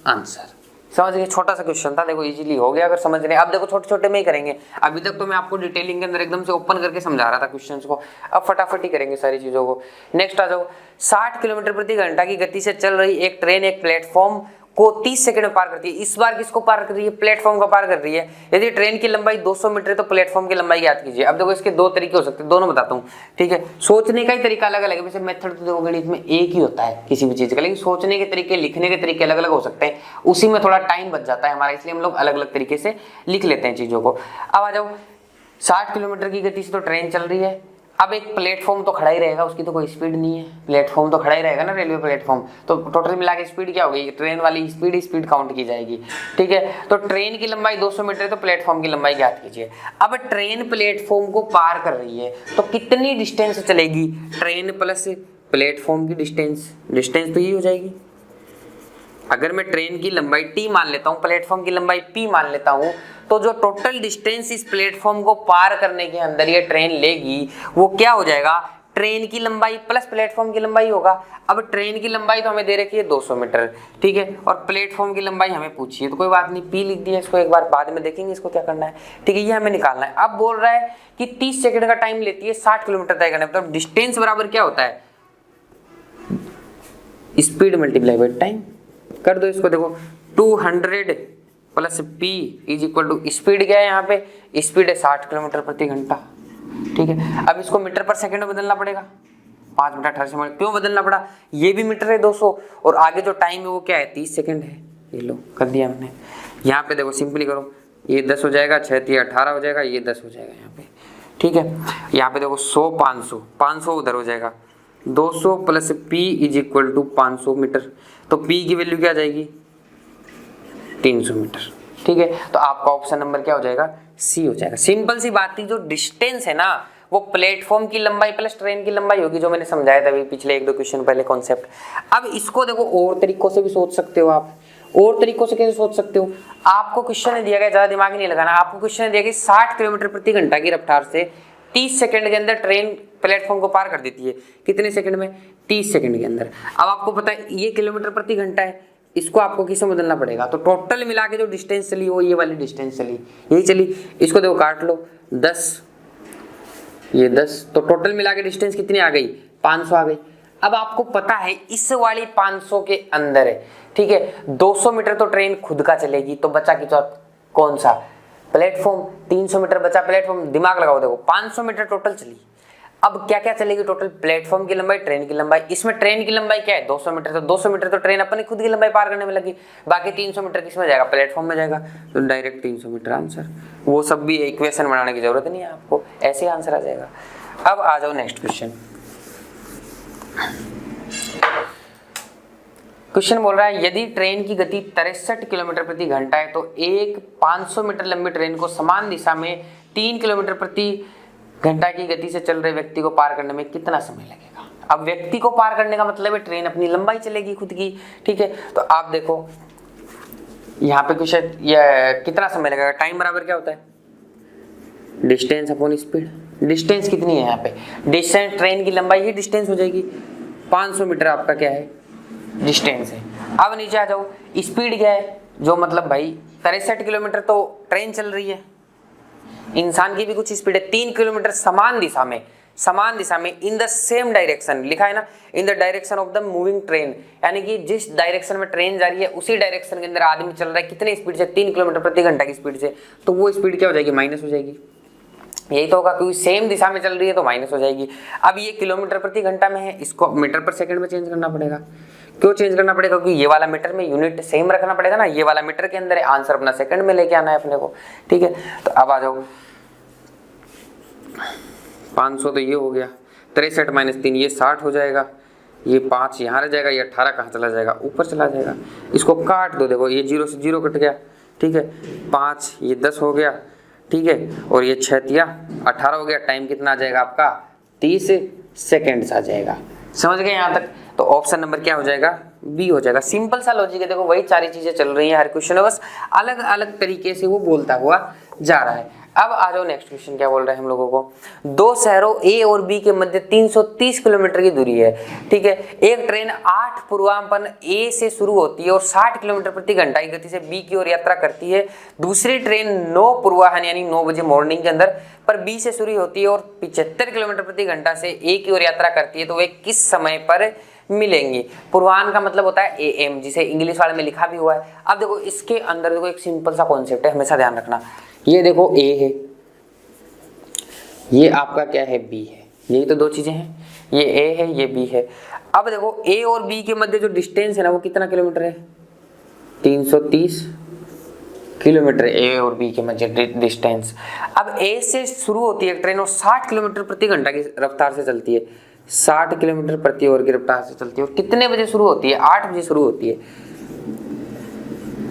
answer. समझ गए, छोटा सा क्वेश्चन था, देखो इजीली हो गया अगर समझ रहे हैं। अब देखो छोटे छोटे में ही करेंगे, अभी तक तो मैं आपको डिटेलिंग के अंदर एकदम से ओपन करके समझा रहा था क्वेश्चंस को, अब फटाफट ही करेंगे सारी चीजों को। नेक्स्ट आ जाओ, 60 किलोमीटर प्रति घंटा की गति से चल रही एक ट्रेन एक प्लेटफॉर्म को 30 सेकंड में पार करती है। इस बार किसको पार कर रही है, प्लेटफॉर्म को पार कर रही है। यदि ट्रेन की लंबाई 200 मीटर है तो प्लेटफॉर्म की लंबाई याद कीजिए। अब देखो इसके दो तरीके हो सकते हैं, दोनों बताता हूँ, ठीक है। सोचने का ही तरीका अलग अलग है, वैसे मेथड तो देखो गणित में एक ही होता है किसी भी चीज का, लेकिन सोचने के तरीके, लिखने के तरीके अलग अलग हो सकते हैं, उसी में थोड़ा टाइम बच जाता है हमारा, इसलिए हम लोग अलग अलग तरीके से लिख लेते हैं चीजों को। अब आ जाओ, 60 किलोमीटर की गति से तो ट्रेन चल रही है। अब एक प्लेटफॉर्म तो खड़ा ही रहेगा, उसकी तो कोई स्पीड नहीं है, प्लेटफॉर्म तो खड़ा ही रहेगा ना, रेलवे प्लेटफॉर्म। तो टोटल मिला के स्पीड क्या होगी, ट्रेन वाली स्पीड काउंट की जाएगी, ठीक है। तो ट्रेन की लंबाई 200 मीटर है, तो प्लेटफॉर्म की लंबाई ज्ञात कीजिए। अब ट्रेन प्लेटफॉर्म को पार कर रही है तो कितनी डिस्टेंस चलेगी, ट्रेन प्लस प्लेटफॉर्म की डिस्टेंस तो ये हो जाएगी। अगर मैं ट्रेन की लंबाई t मान लेता हूँ, प्लेटफॉर्म की लंबाई p मान लेता हूँ, तो जो टोटल डिस्टेंस इस प्लेटफॉर्म को पार करने के अंदर ये ट्रेन लेगी वो क्या हो जाएगा, ट्रेन की लंबाई प्लस प्लेटफॉर्म की लंबाई होगा। अब ट्रेन की लंबाई तो हमें दे रखी है 200 मीटर, ठीक है, और प्लेटफॉर्म की लंबाई हमें पूछी है, तो कोई बात नहीं, p लिख दिया, इसको एक बार बाद में देखेंगे इसको क्या करना है, ठीक है। ये हमें निकालना है। अब बोल रहा है कि 30 सेकंड का टाइम लेती है 60 किलोमीटर तय करने में, तो डिस्टेंस बराबर क्या होता है, स्पीड मल्टीप्लाई बाय टाइम कर दो इसको। देखो 200 plus p is equal to speed क्या है, यहाँ पे स्पीड है 60 किलोमीटर प्रति घंटा, ठीक है। अब इसको मीटर पर सेकंड में बदलना पड़ेगा, 5/18 से क्यों बदलना पड़ा, ये भी मीटर है 200 और आगे जो टाइम है वो क्या है 30 सेकंड है। ये लो कर दिया मैंने। यहाँ पे देखो सिंपली करो, ये 10 हो जाएगा, 6×3 18 हो जाएगा, ये 10 हो जाएगा यहाँ पे, ठीक है। यहाँ पे देखो 100 500 उधर हो जाएगा, 200 plus p is equal to 500 metre, तो p की वैल्यू क्या आ जाएगी 300 मीटर, ठीक है। तो आपका ऑप्शन नंबर क्या हो जाएगा, सी हो जाएगा। सिंपल सी बात थी, जो डिस्टेंस है ना वो प्लेटफॉर्म की लंबाई प्लस ट्रेन की लंबाई होगी, जो मैंने समझाया था अभी पिछले 1-2 क्वेश्चन पहले कॉन्सेप्ट। अब इसको देखो और तरीकों से भी सोच सकते हो आप। और तरीकों से कैसे सोच सकते हो, आपको क्वेश्चन दिया गया, ज्यादा दिमाग नहीं लगाना, आपको क्वेश्चन दिया गया 60 किलोमीटर प्रति घंटा की रफ्तार से 30 सेकंड के अंदर ट्रेन प्लेटफॉर्म को पार कर देती है। कितने सेकंड में, 30 सेकंड के अंदर। अब आपको पता है ये किलोमीटर प्रति घंटा है, इसको आपको किससे बदलना पड़ेगा, तो टोटल मिला के जो डिस्टेंस चली वो ये वाली डिस्टेंस चली, यही चली। इसको देखो काट लो, 10 ये 10, तो टोटल मिला के डिस्टेंस कितनी आ गई, 500 आ गई। अब आपको पता है इस वाली 500 के अंदर है, ठीक है, 200 मीटर तो ट्रेन खुद का चलेगी, तो बचा कि कौन सा, प्लेटफॉर्म। 300 मीटर बचा प्लेटफॉर्म, दिमाग लगाओ, देखो 500 मीटर टोटल चली। अब क्या क्या चलेगी टोटल, प्लेटफॉर्म की लंबाई, ट्रेन की लंबाई। इसमें ट्रेन की लंबाई क्या है 200 मीटर, तो 200 मीटर तो ट्रेन अपनी खुद की लंबाई पार करने में लगी, बाकी 300 मीटर किस में जाएगा, प्लेटफॉर्म में जाएगा, तो डायरेक्ट 300 मीटर आंसर। वो सब भी इक्वेशन बनाने की जरूरत नहीं है आपको, ऐसे आंसर आ जाएगा। अब आ जाओ नेक्स्ट क्वेश्चन। क्वेश्चन बोल रहा है यदि ट्रेन की गति 63 किलोमीटर प्रति घंटा है तो एक 500 मीटर लंबी ट्रेन को समान दिशा में 3 किलोमीटर प्रति घंटा की गति से चल रहे व्यक्ति को पार करने में कितना समय लगेगा। अब व्यक्ति को पार करने का मतलब है ट्रेन अपनी लंबाई चलेगी खुद की, ठीक है। तो आप देखो यहाँ पे क्वेश्चन कितना समय लगेगा, टाइम बराबर क्या होता है, डिस्टेंस अपॉन स्पीड। डिस्टेंस कितनी है यहाँ पे, डिस्टेंस ट्रेन की लंबाई ही डिस्टेंस हो जाएगी, 500 मीटर आपका क्या है डिस्टेंस है। अब नीचे आ जाओ, स्पीड क्या है, जो मतलब भाई 63 किलोमीटर तो ट्रेन चल रही है, इंसान की भी कुछ स्पीड है 3 किलोमीटर समान दिशा में इन द सेम डायरेक्शन, लिखा है ना, in the direction of the moving train, यानी कि जिस डायरेक्शन में ट्रेन जा रही है उसी डायरेक्शन के अंदर आदमी चल रहा है कितने स्पीड से, 3 किलोमीटर प्रति घंटा की स्पीड से, तो वो स्पीड क्या हो जाएगी, माइनस हो जाएगी। यही तो होगा, क्योंकि सेम दिशा में चल रही है तो माइनस हो जाएगी। अब ये किलोमीटर प्रति घंटा में है, इसको मीटर पर सेकंड में चेंज करना पड़ेगा। क्यों चेंज करना पड़ेगा, क्योंकि ये वाला मीटर में यूनिट सेम रखना पड़ेगा ना, ये वाला मीटर के अंदर है, आंसर अपना सेकंड में लेके आना है अपने को, ठीक है। तो अब आ जाओ 500 तो ये हो गया, 63 माइनस 3 ये 60 हो जाएगा, ये 5 यहाँ रह जाएगा, ये 18 कहाँ चला जाएगा, ऊपर चला जाएगा। इसको काट दो, देखो ये 0 से 0 कट गया, ठीक है, 5 ये 10 हो गया, ठीक है, और ये 6 तिया 18 हो गया। टाइम कितना आ जाएगा आपका, 30 सेकेंड्स आ जाएगा। समझ गए यहाँ तक? तो ऑप्शन नंबर क्या हो जाएगा, बी हो जाएगा। सिंपल सा लॉजिक है, देखो वही सारी चीजें चल रही हैं हर क्वेश्चन में, बस अलग अलग तरीके से वो बोलता हुआ जा रहा है। अब आ जाओ नेक्स्ट क्वेश्चन, क्या बोल रहे हैं हम लोगों को, दो शहरों ए और बी के मध्य 330 किलोमीटर की दूरी है, ठीक है। एक ट्रेन 8 पूर्वांपन ए से शुरू होती है और 60 किलोमीटर प्रति घंटा की गति से बी की ओर यात्रा करती है। दूसरी ट्रेन 9 पूर्वाहन यानी 9 बजे मॉर्निंग के अंदर पर बी से शुरू होती है और 75 किलोमीटर प्रति घंटा से ए की ओर यात्रा करती है, तो वे किस समय पर मिलेंगी। पूर्वाहन का मतलब होता है AM, जिसे इंग्लिश वाले में लिखा भी हुआ है। अब देखो इसके अंदर देखो एक सिंपल सा कॉन्सेप्ट है, हमेशा ध्यान रखना। ये देखो A है, ये आपका क्या है, B है, यही तो दो चीजें हैं, ये A है ये B है। अब देखो A और B के मध्य जो डिस्टेंस है ना वो कितना किलोमीटर है, 330 किलोमीटर A और B के मध्य डिस्टेंस। अब A से शुरू होती है ट्रेन और 60 किलोमीटर प्रति घंटा की रफ्तार से चलती है, 60 किलोमीटर प्रति आवर की रफ्तार से चलती है। और कितने बजे शुरू होती है, 8 बजे शुरू होती है,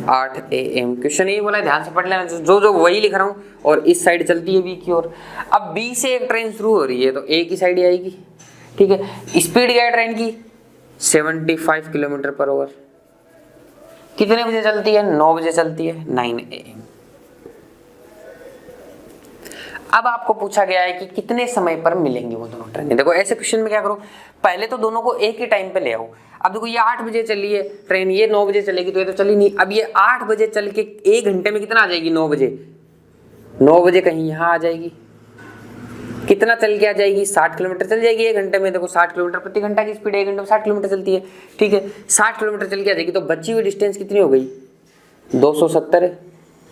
8 AM। क्वेश्चन ये बोला है, ध्यान से पढ़ लेना, जो वही लिख रहा हूँ। और इस साइड चलती है B की ओर। अब B से एक ट्रेन शुरू हो रही है तो A की साइड आएगी, ठीक है। स्पीड क्या है ट्रेन की, 75 किलोमीटर पर आवर। कितने बजे चलती है, 9 बजे चलती है, 9 AM। अब आपको पूछा गया है कि कितने समय पर मिलेंगी वो दोनों ट्रेनें। देखो ऐसे क्वेश्चन में क्या करो, पहले तो दोनों को एक ही टाइम पे ले आओ। अब देखो ये 8 बजे चली है ट्रेन, ये 9 बजे चलेगी, तो ये तो चली नहीं। अब ये 8 बजे चल के 1 घंटे में कितना आ जाएगी, 9 बजे, 9 बजे कहीं यहाँ आ जाएगी, कितना चल के आ जाएगी, 60 किलोमीटर चल जाएगी 1 घंटे में। देखो 60 किलोमीटर प्रति घंटा की स्पीड 1 घंटे में 60 किलोमीटर चलती है, ठीक है। 60 किलोमीटर चल के आ जाएगी, तो बची हुई डिस्टेंस कितनी हो गई, 270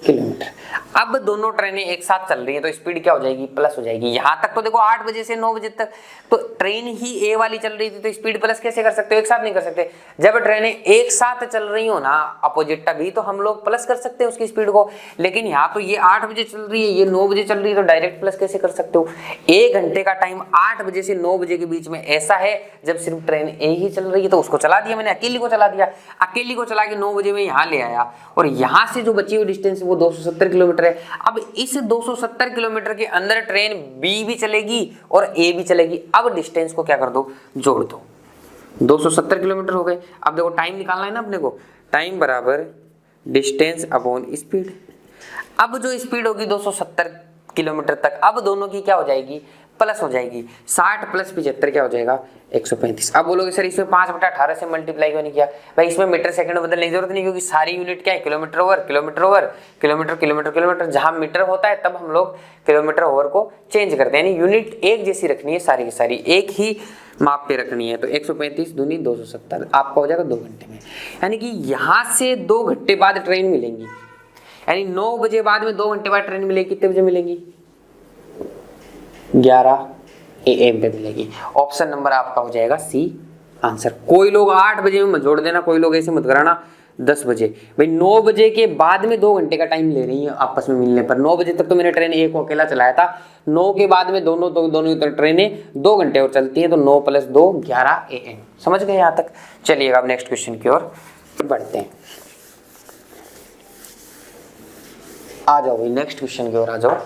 किलोमीटर। अब दोनों ट्रेनें एक साथ चल रही हैं तो स्पीड क्या हो जाएगी, प्लस हो जाएगी। यहां तक तो देखो 8 बजे से 9 बजे तक तो ट्रेन ही ए वाली चल रही थी, तो स्पीड प्लस कैसे कर सकते हो, एक साथ नहीं कर सकते। जब ट्रेनें एक साथ चल रही हो ना अपोजिट, तभी तो हम लोग प्लस कर सकते हैं उसकी स्पीड को। लेकिन यहाँ तो ये 8 बजे चल रही है, ये 9 बजे चल रही है, तो डायरेक्ट प्लस कैसे कर सकते हो। 1 घंटे का टाइम 8 बजे से 9 बजे के बीच में ऐसा है जब सिर्फ ट्रेन ए ही चल रही है, तो उसको चला दिया मैंने, अकेली को चला दिया, अकेली को चला के 9 बजे में यहाँ ले आया। और यहाँ से जो बची हुई डिस्टेंस वो 270 किलोमीटर है। अब इस 270 किलोमीटर के अंदर ट्रेन बी भी चलेगी और ए भी चलेगी। अब डिस्टेंस को क्या कर दो, जोड़ दो, 270 किलोमीटर हो गए। अब देखो टाइम निकालना है ना अपने को, टाइम बराबर डिस्टेंस अपॉन स्पीड। अब जो स्पीड होगी 270 किलोमीटर तक, अब दोनों की क्या हो जाएगी, प्लस हो जाएगी। 60 प्लस 75 क्या हो जाएगा, 135। अब बोलोगे सर इसमें 5/18 से मल्टीप्लाई क्यों नहीं किया, भाई इसमें मीटर सेकंड बदलने की जरूरत नहीं, क्योंकि सारी यूनिट क्या है, kilometre over kilometre over kilometre kilometre kilometre. जहां मीटर होता है तब हम लोग किलोमीटर ओवर को चेंज करते हैं, यानी यूनिट एक जैसी रखनी है, सारी की सारी एक ही माप पे रखनी है। तो 135 दूनी 270 आपका हो जाएगा 2 घंटे में। यानी कि यहाँ से 2 घंटे बाद ट्रेन मिलेंगी, यानी 9 बजे बाद में 2 घंटे बाद ट्रेन मिलेगी। कितने बजे मिलेंगी, 11 AM पे मिलेगी। ऑप्शन नंबर आपका हो जाएगा सी आंसर। कोई लोग 8 बजे में मत जोड़ देना, कोई लोग ऐसे मत कराना 10 बजे। भाई 9 बजे के बाद में 2 घंटे का टाइम ले रही है आपस में मिलने पर। 9 बजे तक तो मैंने ट्रेन एक को अकेला चलाया था, 9 के बाद में दोनों ट्रेनें 2 घंटे और चलती हैं, तो 9 + 2 11 AM। समझ गए यहाँ तक? चलिएगा अब नेक्स्ट क्वेश्चन की ओर बढ़ते हैं। आ जाओ भाई नेक्स्ट क्वेश्चन की ओर आ जाओ।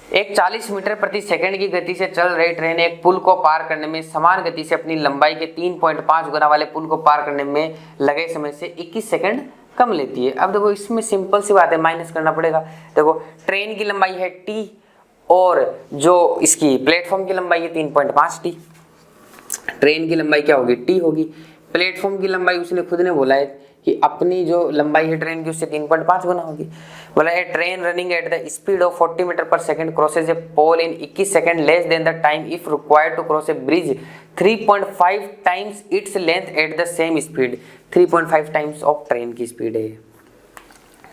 एक 40 मीटर प्रति सेकंड की गति से चल रही ट्रेन एक पुल को पार करने में समान गति से अपनी लंबाई के 3.5 गुना वाले पुल को पार करने में लगे समय से 21 सेकंड कम लेती है। अब देखो इसमें सिंपल सी बात है, माइनस करना पड़ेगा। देखो ट्रेन की लंबाई है t और जो इसकी प्लेटफॉर्म की लंबाई है 3.5 t। ट्रेन की लंबाई क्या होगी, t होगी। प्लेटफॉर्म की लंबाई उसने खुद ने बोला है कि अपनी जो लंबाई है ट्रेन की उससे 3.5 गुना होगी। बोला a train running at the speed of 40 metre per second crosses a pole in 21 second less than the time if required to cross a bridge 3.5 times its length at the same speed. 3.5 times of train की speed है,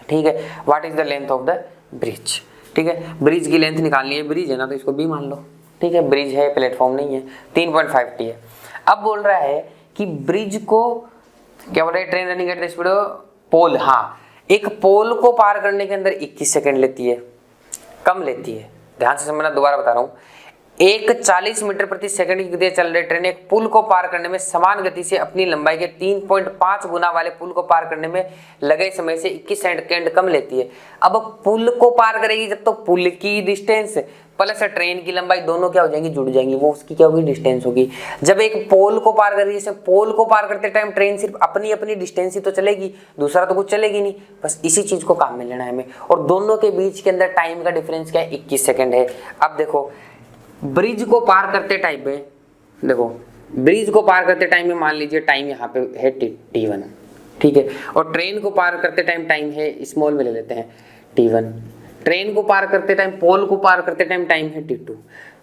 ठीक है। What is the length of the bridge, ठीक है। Bridge की length निकालनी है, bridge है ना तो इसको बी मान लो, ठीक है। ब्रिज है, प्लेटफॉर्म नहीं है, 3.5 टी है। अब बोल रहा है कि ब्रिज को क्या बोल रहा है, train running at the speed of pole, हाँ एक पोल को पार करने के अंदर 21 सेकंड लेती है, कम लेती है। ध्यान से समझना, दोबारा बता रहा हूँ। एक 40 मीटर प्रति सेकंड की गति से चल रही ट्रेन एक पुल को पार करने में समान गति से अपनी लंबाई के 3.5 गुना वाले पुल को पार करने में लगे समय से 21 सेकंड कम लेती है। अब पुल को पार करेगी जब तो पुल की डिस्टेंस प्लस ट्रेन की लंबाई दोनों क्या हो जाएंगी, जुड़ जाएंगी, वो उसकी क्या होगी, डिस्टेंस होगी। जब एक पोल को पार करेगी, जैसे पोल को पार करते टाइम ट्रेन सिर्फ अपनी अपनी डिस्टेंस ही तो चलेगी, दूसरा तो कुछ चलेगी नहीं। बस इसी चीज को काम में लेना है हमें। और दोनों के बीच के अंदर टाइम का डिफरेंस क्या है, 21 सेकंड है। अब देखो ब्रिज को पार करते टाइम में, देखो ब्रिज को पार करते टाइम में मान लीजिए टाइम यहाँ पे है t1, ठीक है। और ट्रेन को पार करते टाइम टाइम है, स्मॉल में ले लेते हैं t1। ट्रेन को पार करते टाइम, पोल को पार करते टाइम टाइम है t2।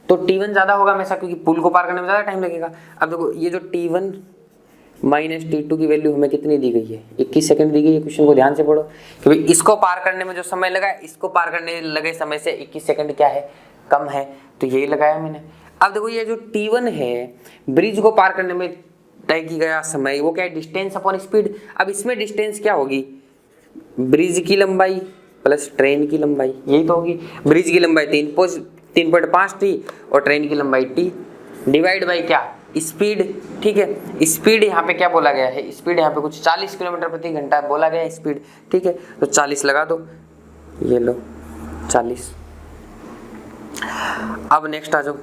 तो t1 ज्यादा होगा हमेशा, क्योंकि पुल को पार करने में ज्यादा टाइम लगेगा। अब देखो ये जो t1 माइनस t2 की वैल्यू हमें कितनी दी गई है, 21 सेकंड दी गई है। क्वेश्चन को ध्यान से पढ़ो, क्योंकि इसको पार करने में जो समय लगा, इसको पार करने लगे समय से 21 सेकंड क्या है, कम है, तो यही लगाया मैंने। अब देखो ये जो t1 है, ब्रिज को पार करने में तय की गया समय, वो क्या है, डिस्टेंस अपॉन स्पीड। अब इसमें डिस्टेंस क्या होगी, ब्रिज की लंबाई प्लस ट्रेन की लंबाई, यही तो होगी। ब्रिज की लंबाई 3.5 टी और ट्रेन की लंबाई टी, डिवाइड बाई क्या, स्पीड, ठीक है। स्पीड यहाँ पे क्या बोला गया है, स्पीड यहाँ पे कुछ 40 किलोमीटर प्रति घंटा बोला गया है स्पीड, ठीक है। तो 40 लगा दो, ये लो 40। अब नेक्स्ट आ जाओ।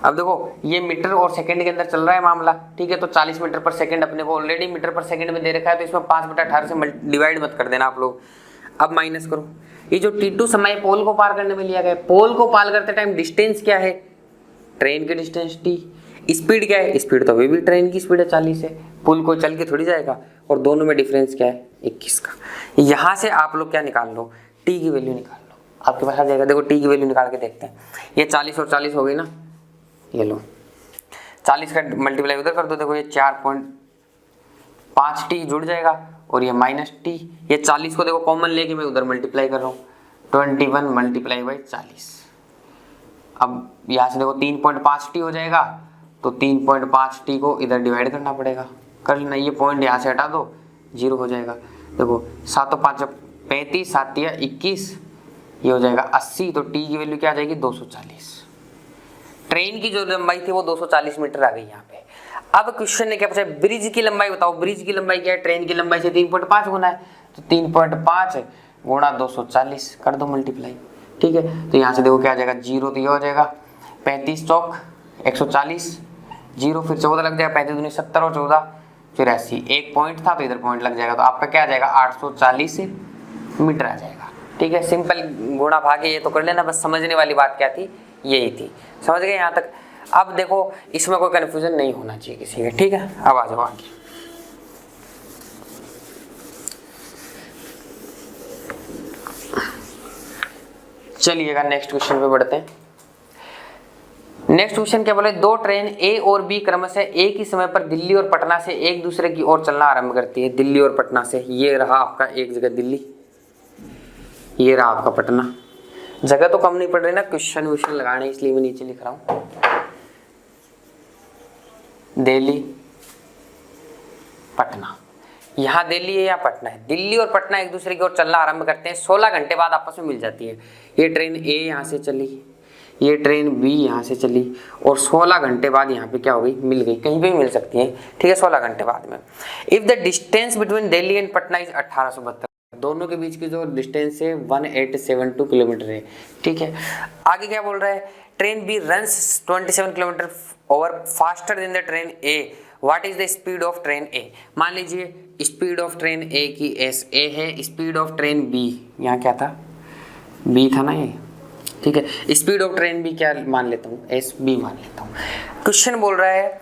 अब देखो ये मीटर और सेकंड के अंदर चल रहा है मामला, ठीक है। तो 40 मीटर पर सेकंड अपने को ऑलरेडी मीटर पर सेकंड में दे रखा है, तो इसमें 5/18 से डिवाइड मत कर देना आप लोग। अब माइनस करो, ये जो t2 समय पोल को पार करने में लिया गया, पोल को पार करते टाइम डिस्टेंस क्या है, ट्रेन की डिस्टेंस t, स्पीड क्या है, स्पीड तो अभी भी ट्रेन की स्पीड है 40 है, पुल को चल के थोड़ी जाएगा, और दोनों में डिफरेंस क्या है, 21 का। यहाँ से आप लोग क्या निकाल लो, t की वैल्यू निकाल लो, आपके पास आ जाएगा। देखो t की वैल्यू निकाल के देखते हैं। ये 40 और 40 हो गई ना, ये लो 40 का मल्टीप्लाई उधर कर दो, देखो ये 4.5t जुड़ जाएगा, और ये माइनस t, ये 40 को देखो कॉमन लेके मैं उधर मल्टीप्लाई कर रहा हूँ, 21 मल्टीप्लाई बाई 40। अब यहाँ से देखो 3.5t हो जाएगा, तो 3.5t को इधर डिवाइड करना पड़ेगा, कर लेना। ये पॉइंट यहाँ से हटा दो, 0 हो जाएगा। देखो 7 5 35, 7 21, ये हो जाएगा 80। तो t की वैल्यू क्या आ जाएगी, 240। ट्रेन की जो लंबाई थी वो 240 मीटर आ गई यहाँ पे। अब क्वेश्चन ने क्या पूछा, ब्रिज की लंबाई बताओ। ब्रिज की लंबाई क्या है, ट्रेन की लंबाई से 3.5 गुना है, तो 3.5 गुणा 240 कर दो मल्टीप्लाई, ठीक है। तो यहाँ से देखो क्या आ जाएगा, 0, तो ये हो जाएगा 35 चौक 140, 0 फिर 14 लग जाएगा, 35 दूनी 70 और 14 84, एक पॉइंट था तो इधर पॉइंट लग जाएगा, तो आपका क्या आ जाएगा, 840 मीटर आ जाएगा, ठीक है। सिंपल गुणा भागे ये तो कर लेना, बस समझने वाली बात क्या थी, यही थी। समझ गए यहाँ तक। अब देखो इसमें कोई कंफ्यूजन नहीं होना चाहिए किसी का, ठीक है। अब आ जाओ आगे। चलिएगा नेक्स्ट क्वेश्चन पे बढ़ते हैं। नेक्स्ट क्वेश्चन क्या बोले, दो ट्रेन ए और बी क्रमशः एक ही समय पर दिल्ली और पटना से एक दूसरे की ओर चलना आरंभ करती है। दिल्ली और पटना से, ये रहा आपका एक जगह दिल्ली, ये रहा आपका पटना। जगह तो कम नहीं पड़ रही ना, क्वेश्चन व्वेश्चन लगाने, इसलिए मैं नीचे लिख रहा हूं। दिल्ली पटना, यहाँ दिल्ली है या पटना है, दिल्ली और पटना एक दूसरे की ओर चलना आरंभ करते हैं, 16 घंटे बाद आपस में मिल जाती है। ये ट्रेन ए यहाँ से चली, ये ट्रेन बी यहाँ से चली, और 16 घंटे बाद यहाँ पे क्या हो गई, मिल गई। कहीं पे भी मिल सकती है, ठीक है, 16 घंटे बाद में। If the distance between Delhi and Patna is 1872, दोनों के बीच की जो डिस्टेंस है 1872 किलोमीटर है, ठीक है। आगे क्या बोल रहा है, train B runs 27 kilometre over faster than the train A, what is the speed of train A. मान लीजिए स्पीड ऑफ ट्रेन ए की एस ए है, स्पीड ऑफ ट्रेन बी, यहाँ क्या था, बी था ना ये, ठीक है। स्पीड ऑफ ट्रेन बी क्या मान लेता हूँ, एस बी मान लेता हूँ। क्वेश्चन बोल रहा है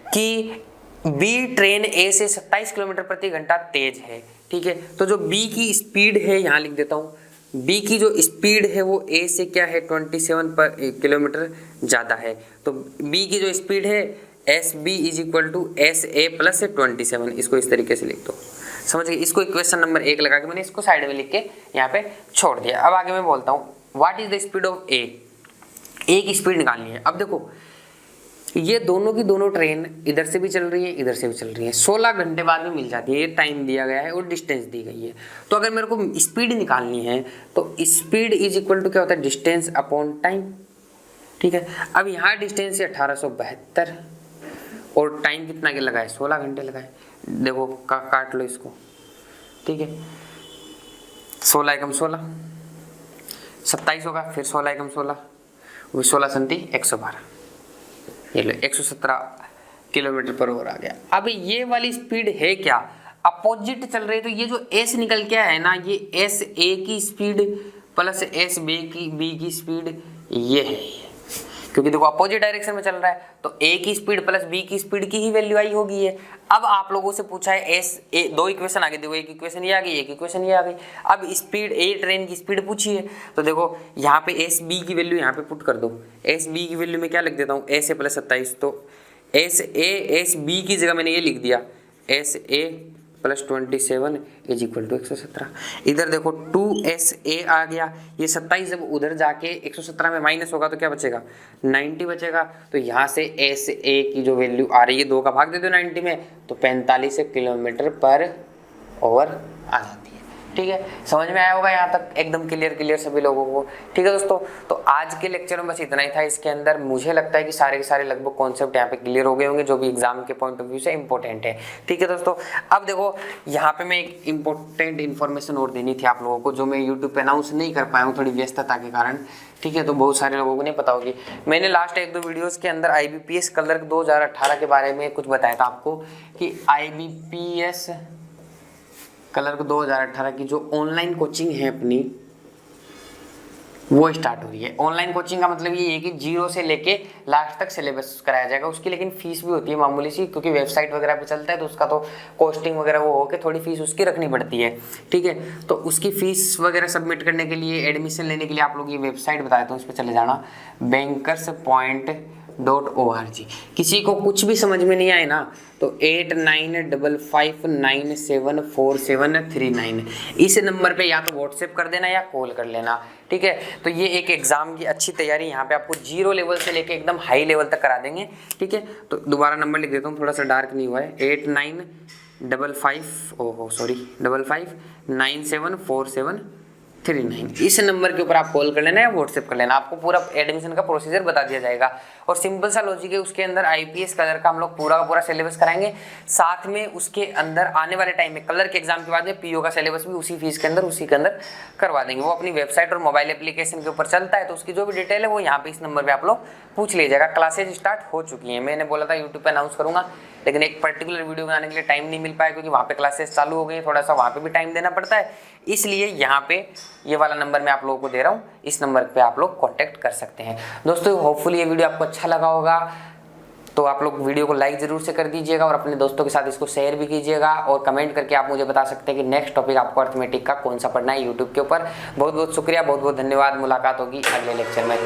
कि बी ट्रेन ए से 27 किलोमीटर प्रति घंटा तेज है, ठीक है। तो जो बी की स्पीड है यहाँ लिख देता हूँ, बी की जो स्पीड है वो ए से क्या है 27 पर किलोमीटर ज़्यादा है। तो बी की जो स्पीड है S B is equal to S A plus 27, इसको इस तरीके से लिख दो, समझ गए। इसको इक्वेशन नंबर 1 लगा के मैंने इसको साइड में लिख के यहाँ पे छोड़ दिया। अब आगे मैं बोलता हूँ what is the speed of A, A की स्पीड निकालनी है। अब देखो ये दोनों की दोनों ट्रेन इधर से भी चल रही है इधर से भी चल रही है, 16 घंटे बाद में मिल जाती है, ये टाइम दिया गया है और डिस्टेंस दी गई है। तो अगर मेरे को स्पीड निकालनी है तो स्पीड इज इक्वल टू क्या होता है डिस्टेंस अपॉन टाइम, ठीक है। अब यहाँ डिस्टेंस है 1872 और टाइम कितना के लगा है 16 घंटे लगा है। देखो काट लो इसको, ठीक है। 16 एकम 16 27 होगा, फिर 16 एकम 16 वो 16 संती 112, ये लो 117 किलोमीटर पर आवर आ गया। अब ये वाली स्पीड है क्या अपोजिट चल रही है, तो ये जो एस निकल के है ना ये एस ए की स्पीड प्लस एस बी की स्पीड ये है, क्योंकि देखो अपोजिट डायरेक्शन में चल रहा है तो ए की स्पीड प्लस बी की स्पीड की ही वैल्यू आई होगी ये। अब आप लोगों से पूछा है एस ए, दो इक्वेशन आगे देखो, एक इक्वेशन ये आ गई एक इक्वेशन ये आ गई। अब स्पीड ए ट्रेन की स्पीड पूछी है तो देखो यहाँ पे एस बी की वैल्यू यहाँ पे पुट कर दो, एस बी की वैल्यू में क्या लिख देता हूँ एस ए प्लस 27, तो एस ए एस बी की जगह मैंने ये लिख दिया S A plus 27 is equal to 117। इधर देखो 2 SA आ गया, ये 27 जब उधर जाके 117 में माइनस होगा तो क्या बचेगा 90 बचेगा। तो यहाँ से SA की जो वैल्यू आ रही है 2 का भाग दे दो 90 में तो 45 किलोमीटर पर आवर आ जाती है, ठीक है। समझ में आया होगा यहाँ तक एकदम क्लियर सभी लोगों को, ठीक है दोस्तों। तो आज के लेक्चर में बस इतना ही था। इसके अंदर मुझे लगता है कि सारे के सारे लगभग कॉन्सेप्ट यहाँ पे क्लियर हो गए होंगे जो भी एग्जाम के पॉइंट ऑफ व्यू से इंपॉर्टेंट है, ठीक है दोस्तों। अब देखो यहाँ पे मैं एक इंपॉर्टेंट इन्फॉर्मेशन और देनी थी आप लोगों को जो मैं यूट्यूब पे अनाउंस नहीं कर पाया हूँ थोड़ी व्यस्तता के कारण, ठीक है। तो बहुत सारे लोगों को नहीं पता होगी, मैंने लास्ट 1-2 वीडियोस के अंदर IBPS क्लर्क 2018 के बारे में कुछ बताया था आपको कि IBPS क्लर्क 2018 की जो ऑनलाइन कोचिंग है अपनी वो स्टार्ट हो रही है। ऑनलाइन कोचिंग का मतलब ये है कि 0 से लेके लास्ट तक सिलेबस कराया जाएगा, उसकी लेकिन फीस भी होती है मामूली सी, क्योंकि वेबसाइट वगैरह पे चलता है तो उसका तो कॉस्टिंग वगैरह वो होके थोड़ी फीस उसकी रखनी पड़ती है, ठीक है। तो उसकी फीस वगैरह सबमिट करने के लिए एडमिशन लेने के लिए आप लोग ये वेबसाइट बताते हैं उस पर चले जाना bankerspoint.org। किसी को कुछ भी समझ में नहीं आए ना तो 8955974739 इस नंबर पे या तो व्हाट्सएप कर देना या कॉल कर लेना, ठीक है। तो ये एक एग्जाम की अच्छी तैयारी यहाँ पे आपको 0 लेवल से लेके एकदम हाई लेवल तक करा देंगे, ठीक है। तो दोबारा नंबर लिख देता हूँ, थोड़ा सा डार्क नहीं हुआ है, 8955974739 इस नंबर के ऊपर आप कॉल कर लेना या व्हाट्सएप कर लेना, आपको पूरा एडमिशन का प्रोसीजर बता दिया जाएगा। और सिंपल सा लॉजिक है, उसके अंदर IPS कलर का हम लोग पूरा का पूरा सिलेबस कराएंगे, साथ में उसके अंदर आने वाले टाइम में कलर के एग्जाम के बाद में PO का सिलेबस भी उसी फीस के अंदर उसी के अंदर करवा देंगे। वो अपनी वेबसाइट और मोबाइल एप्लीकेशन के ऊपर चलता है तो उसकी जो भी डिटेल है वो यहाँ पे इस नंबर पर आप लोग पूछ लीजिएगा। क्लासेज स्टार्ट हो चुकी हैं, मैंने बोला था यूट्यूब पर अनाउंस करूँगा लेकिन एक पर्टिकुलर वीडियो बनाने के लिए टाइम नहीं मिल पाया क्योंकि वहाँ पे क्लासेस चालू हो गई, थोड़ा सा वहाँ पे भी टाइम देना पड़ता है, इसलिए यहाँ पे ये वाला नंबर मैं आप लोगों को दे रहा हूँ, इस नंबर पे आप लोग कांटेक्ट कर सकते हैं। दोस्तों होपफुली ये वीडियो आपको अच्छा लगा होगा तो आप लोग वीडियो को लाइक जरूर से कर दीजिएगा और अपने दोस्तों के साथ इसको शेयर भी कीजिएगा और कमेंट करके आप मुझे बता सकते हैं कि नेक्स्ट टॉपिक आपको अर्थमेटिक का कौन सा पढ़ना है यूट्यूब के ऊपर। बहुत बहुत शुक्रिया, बहुत बहुत धन्यवाद, मुलाकात होगी अगले लेक्चर में।